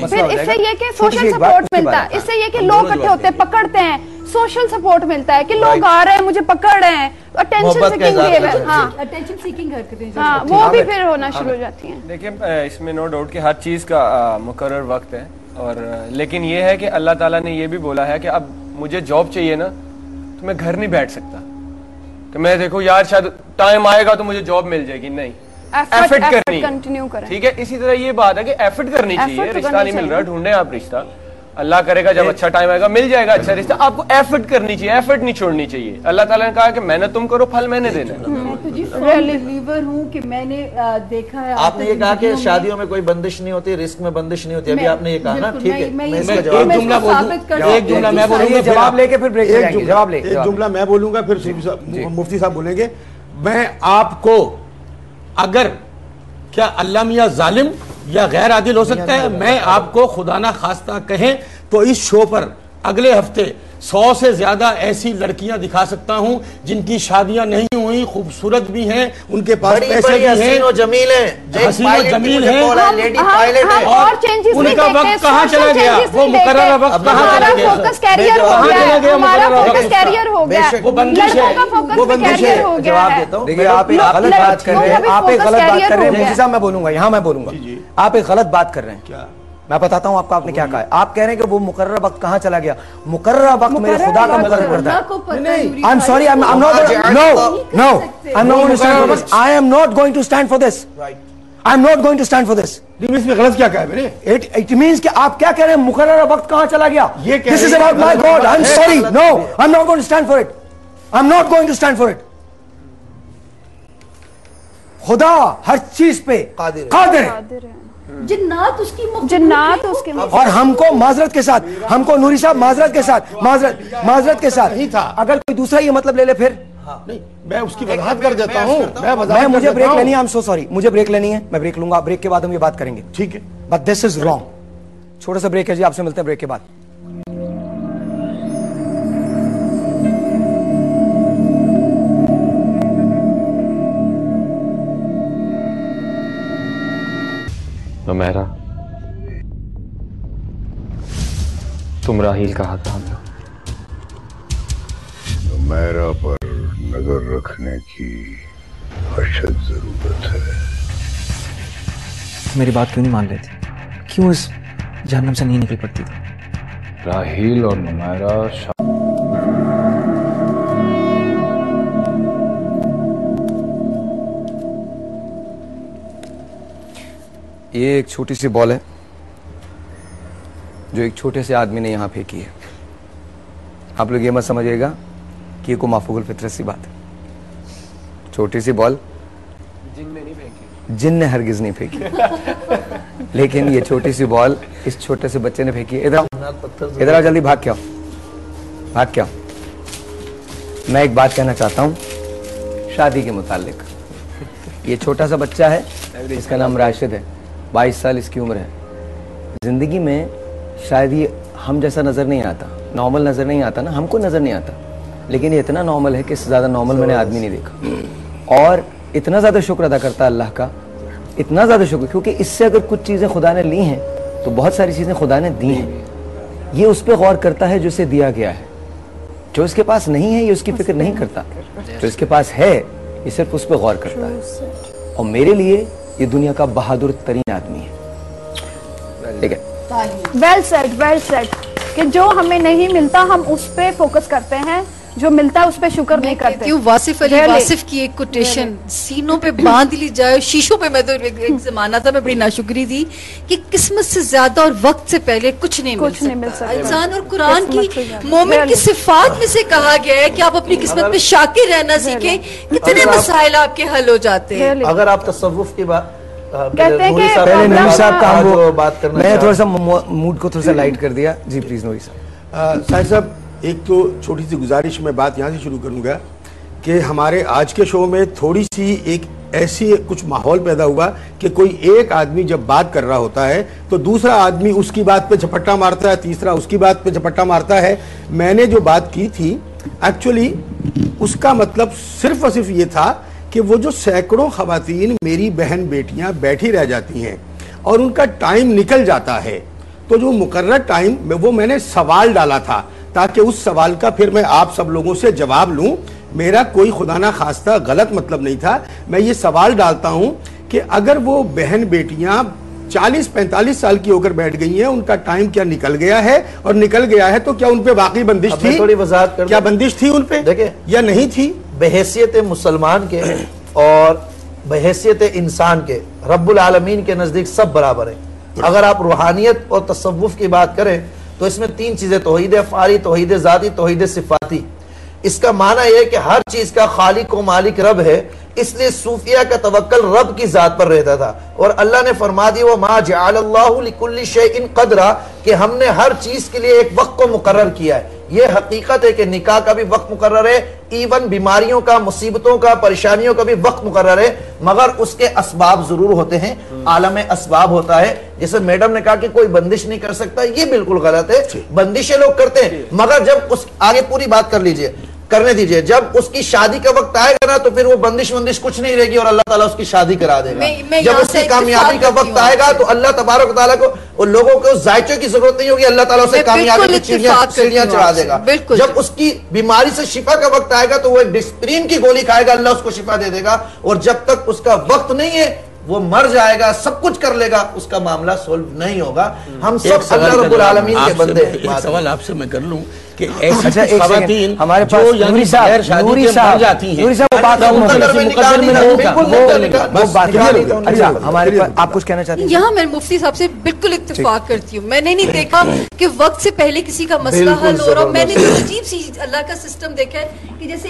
फिर इससे ये कि सोशल सपोर्ट मिलता है, इससे ये कि लोग इकट्ठे होते हैं, पकड़ते हैं, सोशल सपोर्ट मिलता है कि लोग आ रहे हैं मुझे पकड़ रहे हैं, अटेंशन सीकिंग बिहेवियर, हाँ अटेंशन सीकिंग हरकतें, हाँ वो भी फिर होना शुरू हो जाती हैं। देखिए इसमें नो डाउट कि हर चीज़ का मुकर्रर वक्त है, और लेकिन ये है कि अल्लाह ताला ने ये भी बोला है कि अब मुझे जॉब चाहिए ना तो मैं घर नहीं बैठ सकता कि मैं देखो यार शायद टाइम आएगा तो मुझे जॉब मिल जाएगी, नहीं, एफर्ट करनी, कंटिन्यू करें। ठीक है, इसी तरह ये बात है कि एफर्ट करनी चाहिए। रिश्ता नहीं मिल रहा, ढूंढे आप रिश्ता, अल्लाह करेगा जब अच्छा टाइम आएगा मिल जाएगा अच्छा रिश्ता। आपको एफर्ट करनी चाहिए, एफर्ट नहीं छोड़नी चाहिए। अल्लाह ताला ने कहा कि मेहनत तुम करो, फल मैंने देना है। मैं तो जी बिलीवर हूँ कि मैंने देखा है। आपने ये कहा कि शादियों में कोई बंदिश नहीं होती, रिस्क में बंदिश नहीं होती, अभी आपने ये कहा ना, ठीक है। एक जुमला मैं बोलूंगा, जवाब लेके फिर ब्रेक जाएंगे। जवाब ले, एक जुमला मैं बोलूंगा फिर मुफ्ती साहब बोलेंगे। मैं आपको, अगर क्या अल्लाह मियां जालिम या गैर आदिल हो सकता है। मैं आपको खुदा ना खास्ता कहें तो इस शो पर अगले हफ्ते 100 से ज्यादा ऐसी लड़कियां दिखा सकता हूं जिनकी शादियां नहीं हुई, खूबसूरत भी हैं, उनके पास पैसे भी हैं, हसीनो जमील हैं, और उनका वक्त कहाँ चला गया? वो मुकर्रर वक्त कहाँ चला गया? वो बंदिश है, वो बंदिश है। जवाब देता हूँ। देखिए आप एक गलत बात कर रहे हैं, आप एक गलत बात कर रहे हैं। मुफ्ती साहब मैं बोलूंगा, यहाँ मैं बोलूंगा, आप एक गलत बात कर रहे हैं। क्या? मैं बताता हूं आपको आपने क्या कहा है। आप कह रहे हैं कि वो मुकर्रर वक्त कहां चला गया। मुकर्रर वक्त मेरे खुदा का मुकर्रर करता है। I am sorry, I am not, no no, I am not going to stand for this. I am not going to stand for this. I am not going to stand for this. इसमें गलत क्या कहा है मैंने? It means कि आप क्या कह रहे हैं, मुकर्रर वक्त कहां चला गया? This is about my god. I am sorry, no, I am not going to stand for it. I am not going to stand for it. खुदा हर चीज पे कादिर है। जिन्नात उसकी और हमको माजरत के साथ, हमको नूरी साहब माजरत के साथ, माजरत के साथ नहीं था। अगर कोई दूसरा ये मतलब ले ले फिर नहीं, मैं उसकी वजाहत कर देता हूँ। मैं मुझे ब्रेक लेनी है, आई एम सो सॉरी, मुझे ब्रेक लेनी है, मैं ब्रेक लूंगा। ब्रेक के बाद हम ये बात करेंगे, ठीक है? But this is wrong. छोटा सा ब्रेक है जी, आपसे मिलते हैं ब्रेक के बाद। नमैरा, तुम राहील कहाँ था? नमैरा पर नजर रखने की अशद जरूरत है। मेरी बात क्यों नहीं मान रहे थे? क्यों इस जहन्नम से नहीं निकल पड़ती थी? राहील और नमैरा ये एक छोटी सी बॉल है जो एक छोटे से आदमी ने यहां फेंकी है। आप लोग ये मत समझिएगा कि ये को माफूकुल फितरत सी बात है। छोटी सी बॉल जिन ने नहीं फेंकी, जिन ने हरगिज नहीं फेंकी, लेकिन ये छोटी सी बॉल इस छोटे से बच्चे ने फेंकी है। इधर आओ, जल्दी भाग के आओ, भाग के आओ। मैं एक बात कहना चाहता हूं शादी के मुतालिक। ये छोटा सा बच्चा है, इसका नाम राशिद है, 22 साल इसकी उम्र है। जिंदगी में शायद ये हम जैसा नजर नहीं आता, नॉर्मल नजर नहीं आता ना, हमको नजर नहीं आता, लेकिन ये इतना नॉर्मल है कि इससे ज्यादा नॉर्मल मैंने आदमी नहीं देखा। और इतना ज्यादा शुक्र अदा करता है अल्लाह का, इतना ज्यादा शुक्र, क्योंकि इससे अगर कुछ चीजें खुदा ने ली हैं तो बहुत सारी चीजें खुदा ने दी हैं। ये उस पर गौर करता है जो इसे दिया गया है। जो इसके पास नहीं है ये उसकी फिक्र नहीं करता, जो इसके पास है ये सिर्फ उस पर गौर करता है। और मेरे लिए ये दुनिया का बहादुर तरीन आदमी है। ठीक है, वेल सेड कि जो हमें नहीं मिलता हम उस पे फोकस करते हैं, जो मिलता है उस पे शुक्र नहीं करते। वासिफ अली वासिफ की एक कोटेशन सीनों पे बांध ली जाए, शीशों पे। मैं तो एक जमाना था, मैं बड़ी नाशुक्री थी कि किस्मत से ज्यादा और वक्त से पहले कुछ नहीं मिल सकता इंसान। और कुरान की मोमिन की सिफात में से कहा गया है कि आप अपनी किस्मत पे शाकिर रहना सीखें, कितने मसाइल आपके हल हो जाते हैं। अगर आप तसव्वुफ की बात कहते हैं कि पहले नूरी साहब का वो बात करना, मैंने थोड़ा सा मूड को थोड़ा सा लाइट कर दिया। जी प्लीज नूरी साहब। साहिब साहब, एक तो छोटी सी गुजारिश मैं बात यहाँ से शुरू करूँगा कि हमारे आज के शो में थोड़ी सी एक ऐसी कुछ माहौल पैदा हुआ कि कोई एक आदमी जब बात कर रहा होता है तो दूसरा आदमी उसकी बात पे झपट्टा मारता है, तीसरा उसकी बात पे झपट्टा मारता है। मैंने जो बात की थी एक्चुअली उसका मतलब सिर्फ और सिर्फ ये था कि वो जो सैकड़ों खवातीन मेरी बहन बेटियां बैठी रह जाती हैं और उनका टाइम निकल जाता है, तो जो मुकर्रर टाइम में वो मैंने सवाल डाला था ताकि उस सवाल का फिर मैं आप सब लोगों से जवाब लूं। मेरा कोई खुदा ना खास्ता गलत मतलब नहीं था। मैं ये सवाल डालता हूं कि अगर वो बहन बेटियां 40-45 साल की होकर बैठ गई हैं, उनका टाइम क्या निकल गया है, और निकल गया है तो क्या उन पे वाकई बंदिश थी? थोड़ी वजाहत कर, क्या बंदिश थी उन पे देखिए या नहीं थी? बहैसियत मुसलमान के और बहैसियत इंसान के रब्बुल आलमीन के नजदीक सब बराबर है। अगर आप रूहानियत और तसव्वुफ की बात करें तो इसमें तीन चीजें, तौहीद अफ़आली, तौहीद ज़ाती, तौहीद सिफ़ाती। इसका माना यह है कि हर चीज का खालिक व मालिक रब है, इसलिए सूफिया का तवक्कल रब की जात पर रहता था। और अल्लाह ने फरमा दिया वो मा जअलल्लाहु लिकुल्लि शैइन क़दरा, कि हमने हर चीज के लिए एक वक्त को मुकर्रर किया है। ये हकीकत है कि निकाह का भी वक्त मुकर्रर है, इवन बीमारियों का, मुसीबतों का, परेशानियों का भी वक्त मुकर्रर है, मगर उसके असबाब जरूर होते हैं, आलम असबाब होता है। जैसे मैडम ने कहा कि कोई बंदिश नहीं कर सकता, ये बिल्कुल गलत है, बंदिशें लोग करते हैं, मगर जब उस आगे पूरी बात करने दीजिए, जब उसकी शादी का वक्त आएगा ना तो फिर वो बंदिश वंदिश कुछ नहीं रहेगी और अल्लाह ताला उसकी शादी करा देगा। जब उसकी कामयाबी का वक्त आएगा तो अल्लाह तबारक ताला को और लोगों को जायचों की जरूरत नहीं होगी, अल्लाह ताला उसे कामयाबी की सीढ़ियां चढ़ा देगा। जब उसकी बीमारी से शिफा का वक्त आएगा तो वो एक डिस्प्रिन की गोली खाएगा, अल्लाह उसको शिफा दे देगा। और जब तक उसका वक्त नहीं है वो मर जाएगा, सब कुछ कर लेगा, उसका मामला सोल्व नहीं होगा। हम सब अल्लाह रब्बुल आलमीन के बंदे हैं। एक सवाल आपसे मैं कर लूं कि ऐसी अच्छा, खवातीन हमारे पास नूरी साहब जाती हैं, अच्छा हमारे पास आप कुछ कहना चाहते हैं? यहाँ मैं मुफ्ती साहब से बिल्कुल इत्तेफाक करती हूँ। मैंने नहीं देखा कि वक्त से पहले किसी का मसला हल हो रहा। मैंने तो अजीब सी अल्लाह का सिस्टम देखा है कि जैसे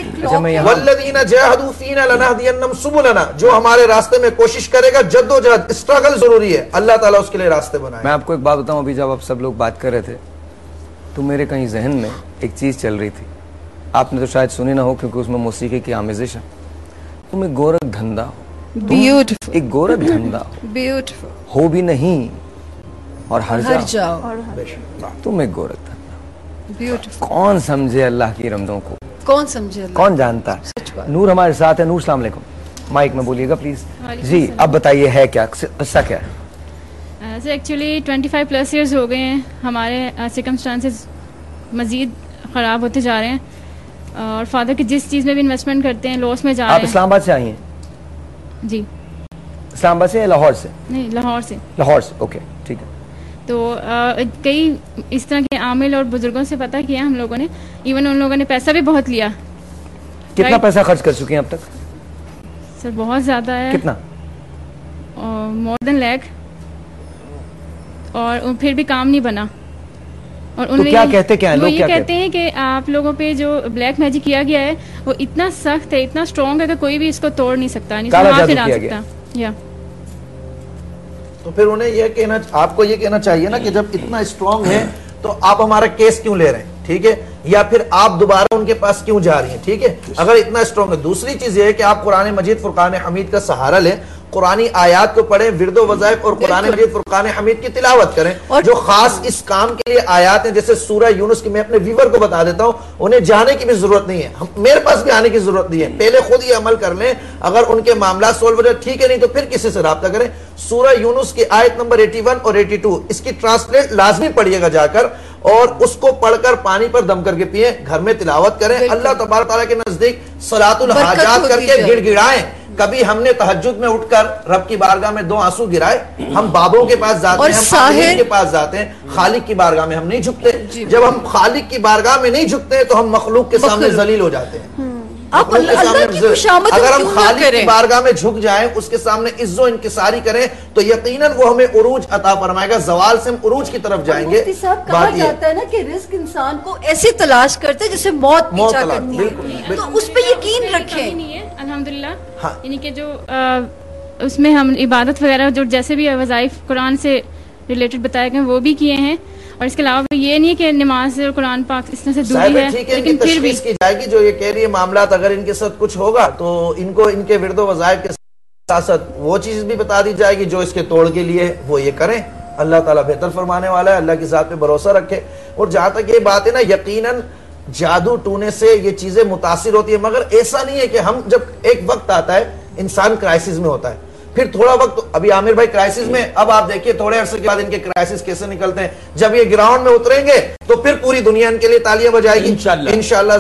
वल्लज़ीना जाहदू फीना लनहदियन्नहुम सुबुलना, जो हमारे रास्ते में कोशिश करेगा, जद्दोजहद, स्ट्रगल जरूरी है, अल्लाह ताला उसके लिए रास्ते बनाए। मैं आपको एक बात बताऊं, अभी जब आप सब लोग बात कर रहे थे तो मेरे कहीं जहन में एक चीज चल रही थी, आपने तो शायद सुनी ना हो क्योंकि उसमें मौसीकी की आमेजिश है। तुम एक गोरख धंधा हो, ब्यूटीफुल, एक गोरख धंधा हो, ब्यूटीफुल हो भी नहीं और हर जाओ, तुम एक गोरख धंधा। ब्यूटीफुल। कौन समझे अल्लाह की रमजों को, कौन समझे, कौन जानता है। नूर हमारे साथ है। नूर अस्सलाम वालेकुम, माइक में बोलिएगा प्लीज जी। अब बताइए है क्या किस्सा, क्या है? सर एक्चुअली 25 प्लस ईयर्स हो गए हैं, हमारे सर्कमस्टांसेस मज़ीद ख़राब होते जा रहे हैं और फादर की जिस चीज़ में भी इन्वेस्टमेंट करते हैं लॉस में जा रहे हैं। आप इस्लामाबाद से आई हैं? जी। इस्लामाबाद से या लाहौर से? नहीं, लाहौर से। लाहौर से, ओके ठीक है। तो कई इस तरह के आमिल और बुजुर्गों से पता किया हम लोगों ने, इवन उन लोगों ने पैसा भी बहुत लिया। कितना पैसा खर्च कर चुके हैं अब तक? सर बहुत ज़्यादा है। कितना? मोर देन लाख, और फिर भी काम नहीं बना। और तो क्या कहते क्या है लोग? ये कहते हैं कि आप लोगों पे जो ब्लैक मैजिक किया गया है वो इतना सख्त है, इतना स्ट्रॉन्ग है कि कोई भी इसको तोड़ नहीं सकता, नहीं हाथ नहीं डाल सकता। या तो फिर उन्हें यह कहना, आपको ये कहना चाहिए ना कि जब इतना स्ट्रॉन्ग है तो आप हमारा केस क्यों ले रहे हैं, ठीक है, या फिर आप दोबारा उनके पास क्यों जा रही हैं, ठीक है, अगर इतना स्ट्रॉन्ग है। दूसरी चीज ये है कि आप कुरान मजीद फुरकान हमीद का सहारा लें, कुरानी आयात को पढ़ें, विर्दो वज़ाइफ और कुरान मजीद फुरकान हमीद की तिलावत करें, और जो खास इस काम के लिए आयात हैं, जैसे सूरह यूनुस की, मैं अपने व्यूवर को बता देता हूं, उन्हें जाने की भी जरूरत नहीं है, मेरे पास भी आने की जरूरत नहीं है, पहले खुद ये अमल कर लें, अगर उनके मामला सोल्व हो जाए ठीक है, नहीं तो फिर किसी से राब्ता करें। सूरह यूनुस की आयत नंबर 81 और 82 इसकी ट्रांसलेट लाजमी पढ़िएगा जाकर, और उसको पढ़कर पानी पर दम करके पिए, घर में तिलावत करें, अल्लाह तबारक तआला के नजदीक सलातुल हाजात करके गिड़गिड़ाएं। कभी हमने तहज्जुद में उठकर रब की बारगाह में 2 आंसू गिराए? हम बाबों के पास जाते हैं, हम खालिक के पास जाते हैं, खालिक की बारगाह में हम नहीं झुकते। जब हम खालिक की बारगाह में नहीं झुकते तो हम मखलूक के सामने जलील हो जाते हैं। आप अल्लाह की खुशामद अगर हम खालिक की बारगाह में झुक जाएं, उसके सामने इज्जो इनकिसारी करें, तो यकीनन वो हमें उरूज अता फरमाएगा, जवाल से हम उरूज की तरफ जाएंगे। कहा जाता है ना कि रिस्क इंसान को ऐसे तलाश करते हैं जैसे मौत पीछा करती है, तो उस पे यकीन रखें। अल्हम्दुलिल्लाह, यानी कि जो उसमें हम इबादत वगैरह जो जैसे भी वज़ाइफ कुरान से रिलेटेड बताए गए वो भी किए हैं, और इसके अलावा ये नहीं है कि नमाज और कुरान पाक इस तरह से दूरी है, लेकिन फिर भी की जाएगी जो ये कह रही है मामला, अगर इनके साथ कुछ होगा तो इनको इनके विर्दो वज़ाइफ के साथ साथ वो चीज भी बता दी जाएगी जो इसके तोड़ के लिए वो ये करें। अल्लाह ताला बेहतर फरमाने वाला है, अल्लाह की ज़ात पे भरोसा रखे। और जहां तक ये बात है ना, यकीनन जादू टूने से ये चीजें मुतासिर होती है, मगर ऐसा नहीं है कि हम, जब एक वक्त आता है इंसान क्राइसिस में होता है, फिर थोड़ा वक्त, अभी आमिर भाई क्राइसिस में, अब आप देखिए थोड़े अरसे के बाद इनके क्राइसिस कैसे निकलते हैं। जब ये ग्राउंड में उतरेंगे तो फिर पूरी दुनिया इनके लिए तालियां बजाएगी इंशाअल्लाह।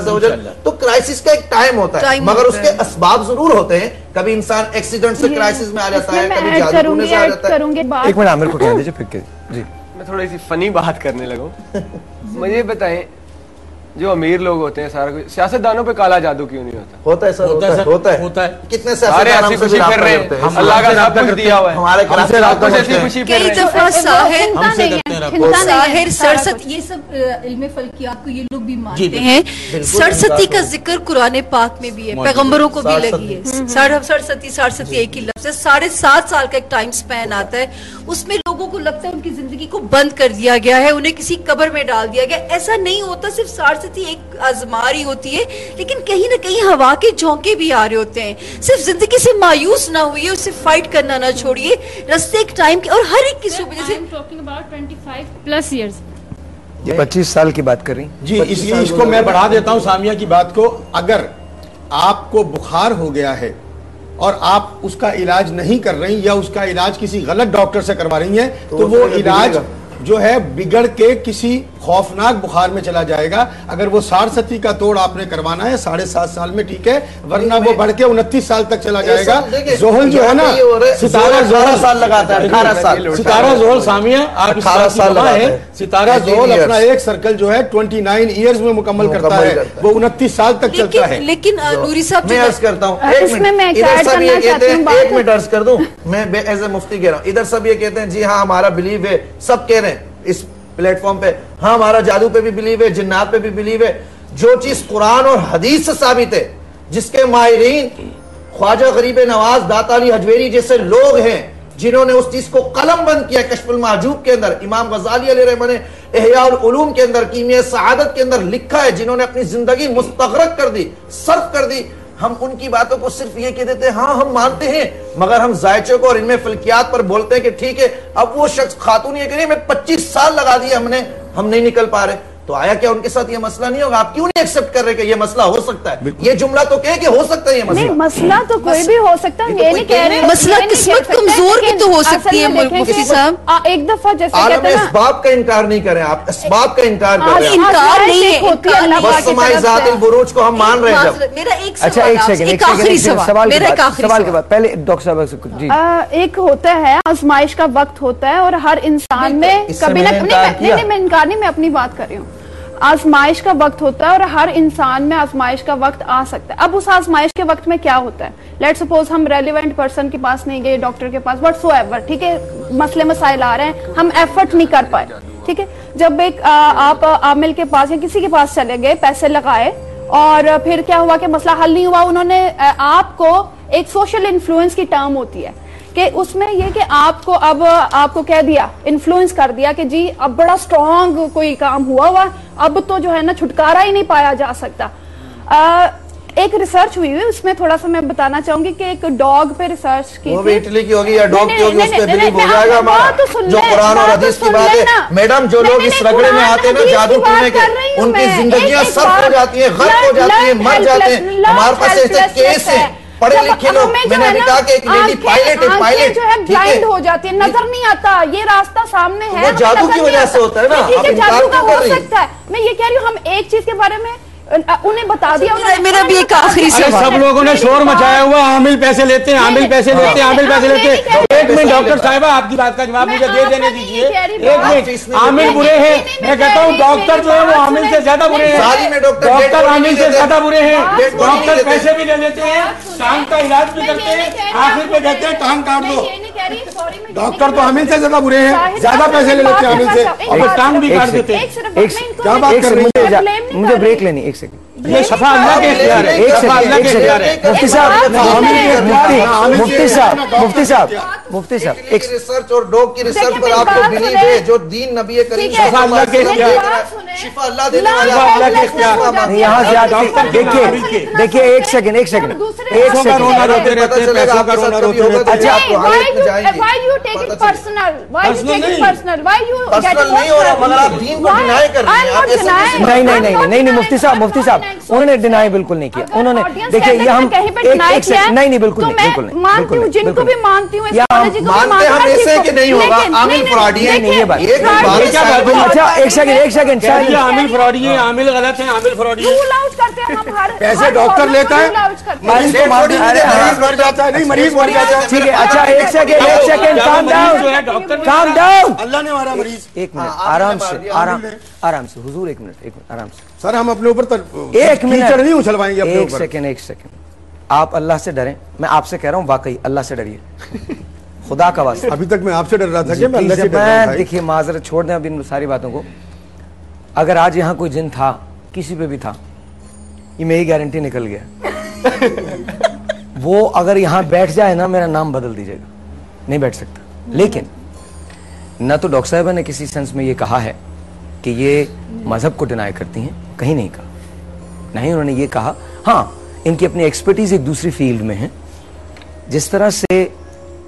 तो क्राइसिस का एक टाइम होता है, मगर उसके असबाब जरूर होते हैं। कभी इंसान एक्सीडेंट से क्राइसिस में आ जाता है, कभी जादू टूने से आ जाता है। एक मिनट आमिर को कह दीजिए फिर जी। मैं थोड़ी सी फनी बात करने लगा। मुझे बताएं, जो अमीर लोग होते हैं, सारा कुछ, सियासतदानों पे काला जादू क्यों नहीं होता? होता है सर, होता है। कितने सारे ऐसी खुशी फिर रहे हैं, अल्लाह का सब कुछ दिया हुआ है, हमारे ऐसी खुशी फिर साहिर सरसत, ये सब इल्म फल्कियात को ये लोग भी मानते हैं। सरसती का जिक्र कुरान पाक में भी है, पैगंबरों को भी लगी है। सरसती एक ही लफ्ज़ है। 7.5 साल का एक टाइम स्पैन आता है, उसमें लोगों लोगों को लगता है उनकी जिंदगी को बंद कर दिया गया है, उन्हें किसी कब्र में डाल दिया गया। ऐसा नहीं होता, सिर्फ सारसती एक आजमारी होती है, लेकिन कहीं ना कहीं हवा के झोंके भी आ रहे होते हैं। सिर्फ जिंदगी से मायूस ना हुई, उससे फाइट करना ना छोड़िए, रास्ते एक टाइम के, और हर एक की सुबह जैसे 25+ years। ये 25 साल की बात कर रही जी, इसलिए इसको मैं बढ़ा देता हूं सामिया की बात को। अगर आपको बुखार हो गया है और आप उसका इलाज नहीं कर रही या उसका इलाज किसी गलत डॉक्टर से करवा रही हैं, तो वो इलाज जो है बिगड़ के किसी खौफनाक बुखार में चला जाएगा। अगर वो सारसती का तोड़ आपने करवाना है 7.5 साल में ठीक है, वरना वो बढ़ के 29 साल तक चला जाएगा। जोहल जो है ना, सितारा 18 साल लगाता है, 18 साल सितारा जोहल सामिया, आप 18 साल है। सितारा जोहल अपना एक सर्कल जो है 29 ईयर्स में मुकम्मल करता है, वो 29 साल तक चलता है। लेकिन नूरी साहब मैं अर्ज करता हूँ, एक मिनट अर्ज कर दूं, मैं एज ए मुफ्ती कह रहा हूँ। इधर सब ये कहते हैं जी हाँ हमारा बिलीव है, सब कह रहे हैं इस प्लेटफॉर्म पे, हाँ हमारा जादू पे भी बिलीव है, जिन्नात पे भी बिलीव है। जो चीज कुरान और हदीस से साबित है, जिसके माहिरीन ख्वाजा गरीब नवाज, दाता अली हजवेरी जैसे लोग हैं जिन्होंने उस चीज को कलम बंद किया, कश्फुल महजूब के अंदर, इमाम गजाली अलैहिर्रहमत ने इहयाउल उलूम के अंदर, कीमिया सआदत के अंदर लिखा है, जिन्होंने अपनी जिंदगी मुस्तगरक कर दी, सर्फ कर दी। हम उनकी बातों को सिर्फ ये कह देते हैं हाँ हम मानते हैं, मगर हम जायचे को और इनमें फल्कियात पर बोलते हैं कि ठीक है। अब वो शख्स खातून ये कह रही है मैं 25 साल लगा दिए हमने, हम नहीं निकल पा रहे, तो आया क्या उनके साथ ये मसला नहीं होगा? आप क्यों नहीं एक्सेप्ट कर रहे कि ये मसला हो सकता है? ये जुमला तो कहे कि हो सकता है ये मसला। नहीं, मसला तो कोई भी हो सकता है, ये नहीं कह रहे। मसला किस्मत कमजोर भी तो हो सकती है मुफ्ती साहब। एक दफा जैसे आलम इसबाब का इनकार नहीं करें, आप इसबाब का इनकार कर रहे हैं। इनकार नहीं है, बस समाई ज़ातिल बुरूज को हम मान रहे हैं। जब मेरा एक अच्छा एक सेकंड सवाल के बाद पहले डॉक्टर साहब जी, एक होता है आजमाइश का वक्त होता है, और हर इंसान में कभी ना नहीं, मैं इनकार नहीं, मैं अपनी बात कर रही हूँ। आजमाइश का वक्त होता है और हर इंसान में आजमाइश का वक्त आ सकता है। अब उस आजमाइश के वक्त में क्या होता है, लेट सपोज हम रेलिवेंट पर्सन के पास नहीं गए, डॉक्टर के पास, व्हाटसोएवर, ठीक है, मसले मसाइल आ रहे हैं, हम एफर्ट नहीं कर पाए, ठीक है। जब एक आप आमिल के पास या किसी के पास चले गए, पैसे लगाए, और फिर क्या हुआ कि मसला हल नहीं हुआ, उन्होंने आपको, एक सोशल इन्फ्लुएंस की टर्म होती है कि उसमें ये कि आपको अब आपको कह दिया, इन्फ्लुएंस कर दिया कि जी अब बड़ा स्ट्रॉन्ग कोई काम हुआ, अब तो जो है ना छुटकारा ही नहीं पाया जा सकता। एक रिसर्च हुई है, उसमें थोड़ा सा मैं बताना चाहूंगी कि एक डॉग पे रिसर्च की, वो भी इटली की होगी या डॉग की होगी, उस पे बिलीव हो जाएगा हमारा। जो कुरान और हदीस की बात है मैडम, जो लोग इस रगड़े में आते हैं ना जादू टूने के, उनकी जिंदगियां सर्फ हो जाती है, गर्क हो जाती है, मर जाते हैं। हमारे पास ऐसे केस है, पढ़े लिखे लोग, मैंने अभी कहा कि एक लेडी पायलट है, पायलट जो है ब्लाइंड हो जाती है, नजर नहीं आता, ये रास्ता सामने है, वो जादू की वजह से होता है ना, ठीक है, जादू का हो सकता है। मैं ये कह रही हूँ, हम एक चीज के बारे में उन्हें बता दिया। मेरा भी एक आखिरी सवाल, सब लोगों ने शोर मचाया हुआ, आमिल पैसे लेते हैं, आमिल पैसे लेते हैं, आमिल पैसे लेते हैं। एक मिनट डॉक्टर साहिबा, आपकी बात का जवाब मुझे दे देने दीजिए। एक मिनट, आमिल बुरे हैं, मैं कहता हूँ डॉक्टर जो है वो आमिल से ज्यादा बुरे हैं, डॉक्टर आमिल से ज्यादा बुरे हैं। डॉक्टर पैसे भी ले लेते हैं, टांग का इलाज भी करते हैं, आखिर पे कहते हैं टांग काट दो। डॉक्टर तो आमिल से ज्यादा बुरे हैं, ज्यादा पैसे ले लेते हैं आमिल से, और टांग भी काट देते हैं। क्या बात कर रही है? मुझे ब्रेक लेनी, एक सेकंड। ये शफा अल्लाह के इख्तियार है, एक अल्लाह के इख्तियार है। मुफ्ती साहब, मुफ्ती साहब, एक रिसर्च और डॉग की रिसर्च पर आपको बिलीव है, जो दीन नबी करीम शफा अल्लाह के इख्तियार, शिफा अल्लाह देने वाला, अल्लाह के इख्तियार। यहाँ से डॉक्टर देखिए एक सेकंड पैसों का रोना रोते रहते हैं, पैसों का रोना रोते रहते हैं। अच्छा, why you take it personal? Why you take it personal? Why you personal नहीं हो रहा, मगर आप दीन को डिनाई कर रहे हैं। नहीं मुफ्ती साहब उन्होंने डिनाई बिल्कुल नहीं किया। उन्होंने देखिए ये हम नहीं बिल्कुल नहीं, मानती हूँ, जिनको भी मानती हूँ, मानते हम ऐसे कि नहीं होगा आमिल फ्रॉडी है, नहीं है बात। अच्छा एक सेकंड आमिल फ्रॉडी है, आमिल गलत है, आमिल फ्रॉडी है, पैसे डॉक्टर लेता है, मरीज को मार जाता है, नहीं मरीज मर जाता है। ठीक है, अच्छा एक सेकंड काम डाउन। अल्लाह ने मारा मरीज। एक मिनट आराम से हुजूर, एक मिनट आराम से। सर हम अपने ऊपर एक मिनट नहीं उछलवाएंगे अपने ऊपर। एक सेकंड आप अल्लाह से डरें, मैं आपसे कह रहा हूँ वाकई अल्लाह से डरिए, खुदा का वास्ता। अभी तक मैं आपसे डर रहा था कि मैं अल्लाह से डर रहा था। देखिए माजरत छोड़ दें अभी इन सारी बातों को। अगर आज यहाँ कोई जिन था, किसी पे भी था, ये मेरी गारंटी निकल गया। वो अगर यहाँ बैठ जाए ना, मेरा नाम बदल दीजिएगा, नहीं बैठ सकता। ना तो डॉक्टर साहबा ने किसी सेंस में ये कहा है कि ये मजहब को डिनाई करती हैं, कहीं नहीं कहा, नहीं उन्होंने ये कहा। हाँ, इनकी अपनी एक्सपर्टीज एक दूसरी फील्ड में है। जिस तरह से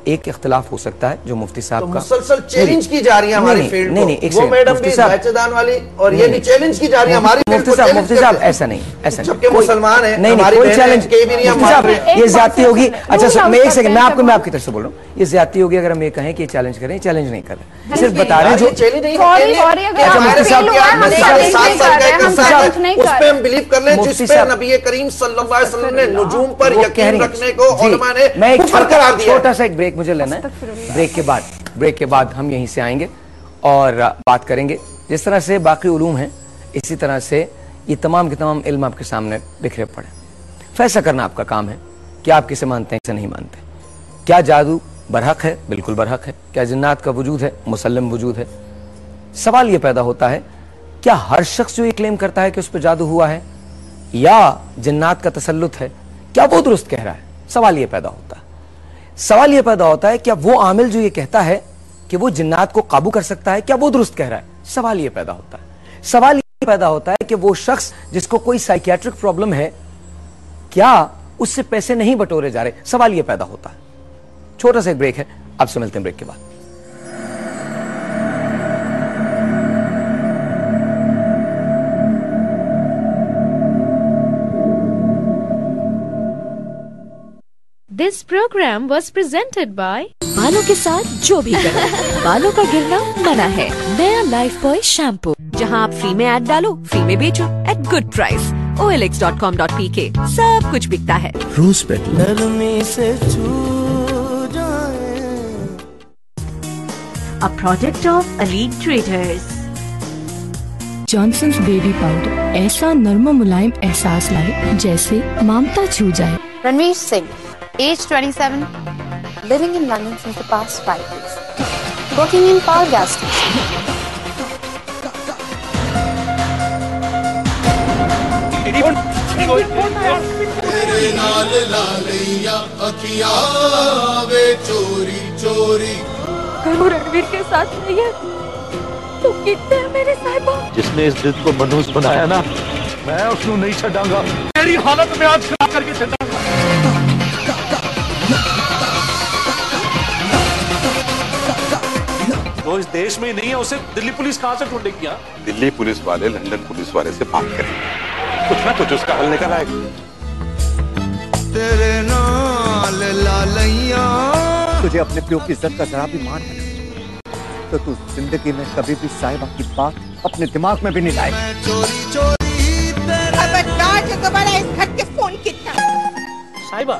एक इख्तिलाफ हो सकता है जो मुफ्ती साहब का मुसलसल चैलेंज की जा रही है हमारी फील्ड को। नहीं, वो मैडम भी बैचेदान वाली और ये भी चैलेंज की जा रही है हमारी फील्ड को। मुफ्ती साहब ऐसा नहीं, ऐसा नहीं, जबकि मुसलमान है, नहीं, कोई चैलेंज ये ज्यादती होगी। अच्छा मैं एक सेकंड, मैं आपकी तरफ से बोल रहा हूँ, ये ज्यादती होगी अगर हम ये कहें कि चैलेंज करें। चैलेंज नहीं कर रहे, सिर्फ बता रहे हैं जो मुफ्ती साहब उस पे हम बिलीव कर लें जिस पे नबी करीम सल्लल्लाहु अलैहि वसल्लम ने नुजूम पर यकीन रखने को उलमा ने कुफ्र करार दिया। छोटा सा एक ब्रेक मुझे लेना है, ब्रेक के बाद हम यहीं से आएंगे और बात करेंगे। जिस तरह से बाकी उलूम हैं, इसी तरह से ये तमाम के तमाम इल्म आपके सामने बिखरे पड़े। फैसला करना आपका काम है कि आप किसे मानते हैं, किसे नहीं मानते। क्या जादू बरहक है? बिल्कुल बरहक है। क्या जिन्नात का वजूद है? मुसल्लम वजूद है। सवाल ये पैदा होता है, क्या हर शख्स जो ये क्लेम करता है कि उस पर जादू हुआ है या जिन्नात का तसल्लुत है, क्या वो दुरुस्त कह रहा है? सवाल ये पैदा होता है। सवाल यह पैदा होता है, क्या वो आमिल जो ये कहता है कि वो जिन्नात को काबू कर सकता है, क्या वो दुरुस्त कह रहा है? सवाल यह पैदा होता है। सवाल यह पैदा होता है कि वो शख्स जिसको कोई साइकियाट्रिक प्रॉब्लम है, क्या उससे पैसे नहीं बटोरे जा रहे? सवाल यह पैदा होता है। छोटा सा एक ब्रेक है, आपसे मिलते हैं ब्रेक के बाद। This program was presented by बालों के साथ जो भी करें, बालों का गिरना मना है। नया लाइफ बॉय शैम्पू, जहां आप फ्री में ऐड डालो, फ्री में बेचो एट गुड प्राइस। OLX.com.pk सब कुछ बिकता है। Rose petal A product of Elite Traders। Johnson's baby powder ऐसा नर्म मुलायम एहसास लाए जैसे ममता छू जाए। Ranveer Singh, age 27, living in London since the past 5 years, working in power gas station। Ranveer के साथ नहीं है तो कितने है मेरे साहिबा। जिसने इस दिल को मनहूस बनाया ना, मैं उसको नहीं छड़ांगा। तेरी हालत में आज खड़ा करके छड़ांगा। वो इस देश में ही नहीं है, उसे दिल्ली पुलिस कहाँ से ढूंढेगी? दिल्ली पुलिस वाले लंदन पुलिस वाले से बात करेंगे, कुछ ना कुछ उसका हल निकल आएगा। तेरे नाल लालैया, तुझे अपने प्यो की इज्जत का जरा भी मान है तो तू जिंदगी में कभी भी साहिबा की बात अपने दिमाग में भी नहीं लाएगा। चोरी चोरी खबरदार जो दोबारा इस घर के फोन कितना। साहिबा,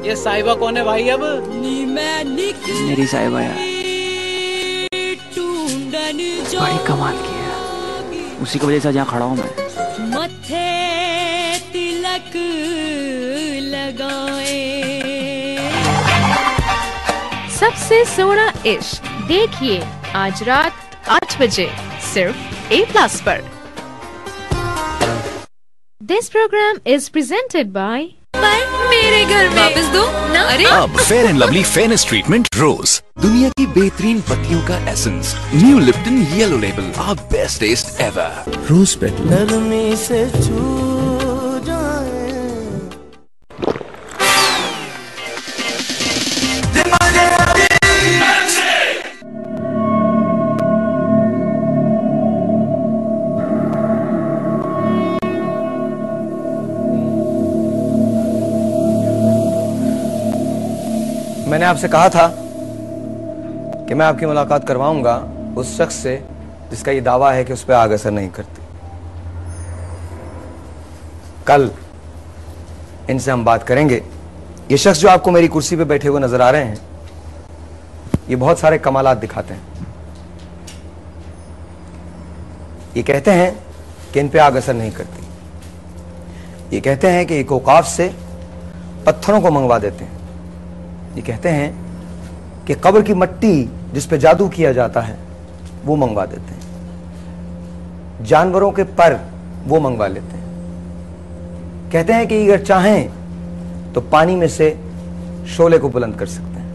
ये साहिबा कौन है भाई? अब मेरी साहिबा यार, बड़ी कमाल की है। उसी की वजह से जहाँ खड़ा हूँ मैं। मत्थे तिलक लगाए। सबसे सोना इश्क देखिए आज रात 8 बजे सिर्फ A+ पर। This program is presented by मेरे घर में वापस दो ना। अरे अब fair and lovely fairness treatment रोज, दुनिया की बेहतरीन पत्तियों का essence, new Lipton yellow label, our best taste ever. Rose petal नरमी से छू जाए। मैंने आपसे कहा था कि मैं आपकी मुलाकात करवाऊंगा उस शख्स से जिसका ये दावा है कि उस पर आग असर नहीं करती। कल इनसे हम बात करेंगे। ये शख्स जो आपको मेरी कुर्सी पे बैठे हुए नजर आ रहे हैं, ये बहुत सारे कमालात दिखाते हैं। ये कहते हैं कि इन पे आग असर नहीं करती। ये कहते हैं कि एक औकाफ से पत्थरों को मंगवा देते हैं। ये कहते हैं कि कब्र की मिट्टी जिस पे जादू किया जाता है वो मंगवा देते हैं। जानवरों के पर वो मंगवा लेते हैं। कहते हैं कि अगर चाहें तो पानी में से शोले को बुलंद कर सकते हैं।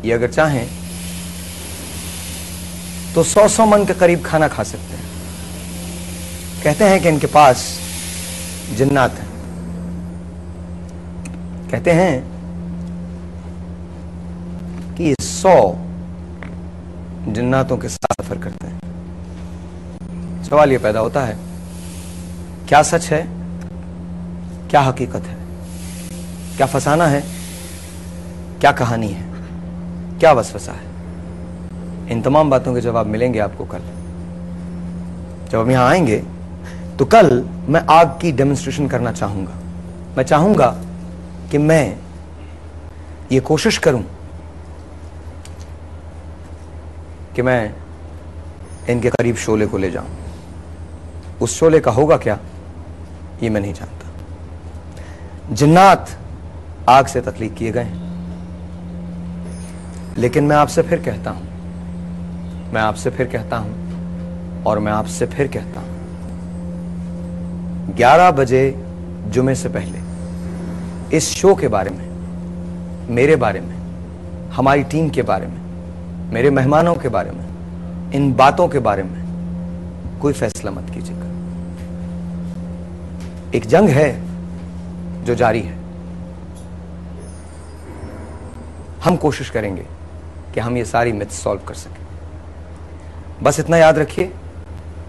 ये अगर चाहें तो 100 मन के करीब खाना खा सकते हैं। कहते हैं कि इनके पास जिन्नात हैं। कहते हैं कि ये 100 जिन्नातों के साथ सफर करते हैं। सवाल ये पैदा होता है, क्या सच है, क्या हकीकत है, क्या फसाना है, क्या कहानी है, क्या वसवसा है? इन तमाम बातों के जवाब मिलेंगे आपको कल। जब हम यहां आएंगे तो कल मैं आग की डेमोन्स्ट्रेशन करना चाहूंगा। मैं चाहूंगा कि मैं ये कोशिश करूं कि मैं इनके करीब शोले को ले जाऊं। उस शोले का होगा क्या ये मैं नहीं जानता। जिन्नात आग से तख्लीक किए गए हैं, लेकिन मैं आपसे फिर कहता हूं, मैं आपसे फिर कहता हूं और मैं आपसे फिर कहता हूं, 11 बजे जुमे से पहले इस शो के बारे में, मेरे बारे में, हमारी टीम के बारे में, मेरे मेहमानों के बारे में, इन बातों के बारे में कोई फैसला मत कीजिएगा। एक जंग है जो जारी है। हम कोशिश करेंगे कि हम ये सारी मिथ सॉल्व कर सकें। बस इतना याद रखिए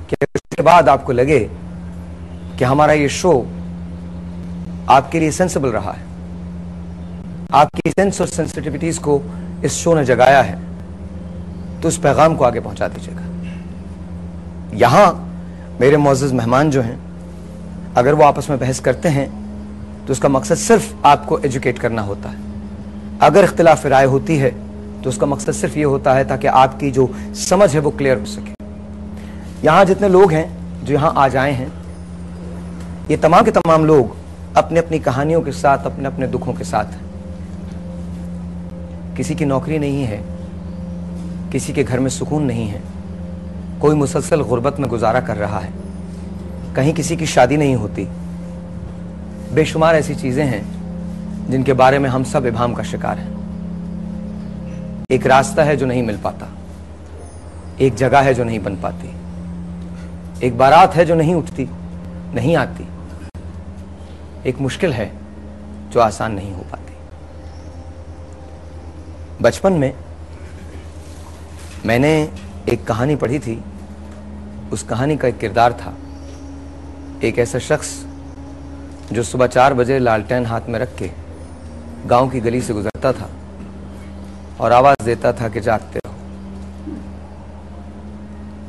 कि इसके बाद आपको लगे कि हमारा ये शो आपके लिए सेंसिबल रहा है, आपकी सेंस और सेंसिटिविटीज को इस शो ने जगाया है, तो उस पैगाम को आगे पहुंचा दीजिएगा। यहां मेरे मुअज़्ज़ज़ मेहमान जो हैं, अगर वो आपस में बहस करते हैं तो उसका मकसद सिर्फ आपको एजुकेट करना होता है। अगर इख्तिलाफ राय होती है तो उसका मकसद सिर्फ ये होता है ताकि आपकी जो समझ है वो क्लियर हो सके। यहां जितने लोग हैं जो यहां आज आए हैं, ये तमाम के तमाम लोग अपने अपनी कहानियों के साथ, अपने अपने दुखों के साथ हैं। किसी की नौकरी नहीं है, किसी के घर में सुकून नहीं है, कोई मुसलसल गुर्बत में गुजारा कर रहा है, कहीं किसी की शादी नहीं होती। बेशुमार ऐसी चीजें हैं जिनके बारे में हम सब इबाम का शिकार हैं। एक रास्ता है जो नहीं मिल पाता, एक जगह है जो नहीं बन पाती, एक बारात है जो नहीं उठती, नहीं आती, एक मुश्किल है जो आसान नहीं हो पाती। बचपन में मैंने एक कहानी पढ़ी थी। उस कहानी का एक किरदार था, एक ऐसा शख्स जो सुबह 4 बजे लालटेन हाथ में रख के गांव की गली से गुजरता था और आवाज देता था कि जागते रहो।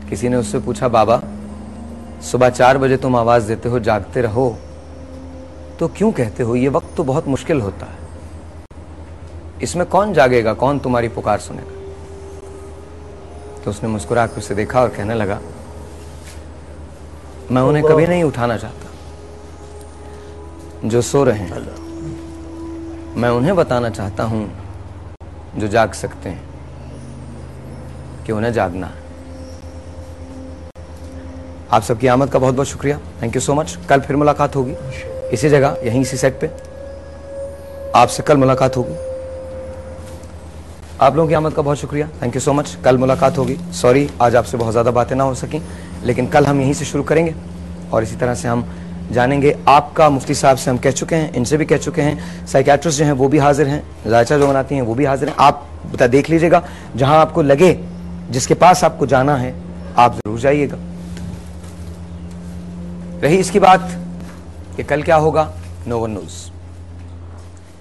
किसी ने उससे पूछा, बाबा सुबह 4 बजे तुम आवाज देते हो जागते रहो, तो क्यों कहते हो? ये वक्त तो बहुत मुश्किल होता है, इसमें कौन जागेगा, कौन तुम्हारी पुकार सुनेगा? तो उसने मुस्कुरा कर उसे देखा और कहने लगा, मैं उन्हें कभी नहीं उठाना चाहता जो सो रहे हैं, मैं उन्हें बताना चाहता हूं जो जाग सकते हैं कि उन्हें जागना है। आप सबकी आमद का बहुत बहुत शुक्रिया, थैंक यू सो मच। कल फिर मुलाकात होगी इसी जगह, यहीं इसी सेट पे। आपसे कल मुलाकात होगी। आप लोगों की आमद का बहुत शुक्रिया, थैंक यू सो मच। कल मुलाकात होगी। सॉरी आज आपसे बहुत ज़्यादा बातें ना हो सकी, लेकिन कल हम यहीं से शुरू करेंगे और इसी तरह से हम जानेंगे। आपका मुफ्ती साहब से हम कह चुके हैं, इनसे भी कह चुके हैं, साइकियाट्रिस्ट जो हैं वो भी हाजिर हैं, जायचा जो बनाती हैं वो भी हाजिर हैं। आप बता देख लीजिएगा, जहां आपको लगे, जिसके पास आपको जाना है आप जरूर जाइएगा। रही इसकी बात कि कल क्या होगा, नो वन नोज।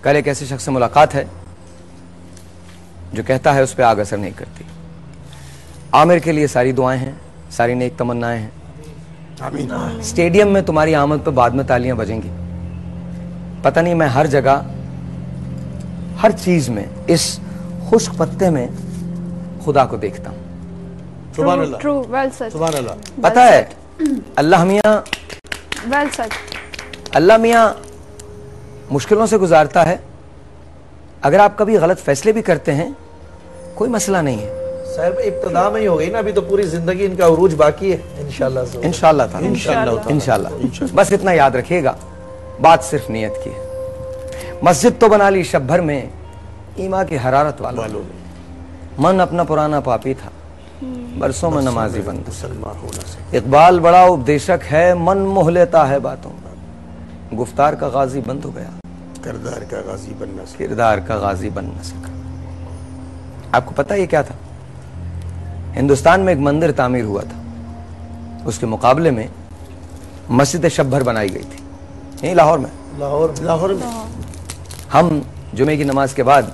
कल एक ऐसे शख्स से मुलाकात है जो कहता है उस पर आग असर नहीं करती। आमिर के लिए सारी दुआएं हैं, सारी नेक तमन्नाएं हैं। स्टेडियम में तुम्हारी आमद पर बाद में तालियां बजेंगी। पता नहीं, मैं हर जगह, हर चीज में, इस खुश्क पत्ते में खुदा को देखता हूं। सुभान अल्लाह, ट्रू, वेल सेड, सुभान अल्लाह। पता है अल्लाह मियां, वेल सेड, अल्लाह मियां मुश्किलों से गुजारता है। अगर आप कभी गलत फैसले भी करते हैं कोई मसला नहीं है। साहब इब्तिदा में ही हो गई ना, अभी तो पूरी जिंदगी इनका उरूज बाकी है। इंशाल्लाह इंशाल्लाह। बस इतना याद रखिएगा, बात सिर्फ नियत की है। मस्जिद तो बना ली शब भर में ईमा की हरारत वालों ने। मन अपना पुराना पापी था, बरसों में नमाजी बंदा। इकबाल बड़ा उपदेशक है, मन मोह लेता है बातों में, गुफ्तार का गाजी बंद हो गया, किरदार का गाजी बन न सका। किरदार का गाजी बन न सका। आपको पता ये क्या था? हिंदुस्तान में एक मंदिर तामीर हुआ था, उसके मुकाबले में मस्जिद शब्भर बनाई गई थी, यहीं लाहौर में। लाहौर में हम जुमे की नमाज के बाद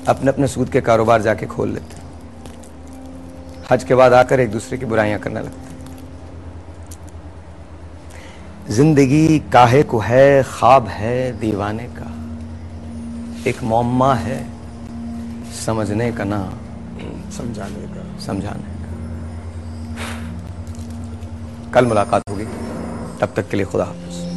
अपने अपने सूद के कारोबार जाके खोल लेते, हज के बाद आकर एक दूसरे की बुराइयां करने लगते। जिंदगी काहे को है, ख्वाब है दीवाने का, एक मौम्मा है समझने का ना समझाने का। कल मुलाकात होगी, तब तक के लिए खुदा हाफिज़।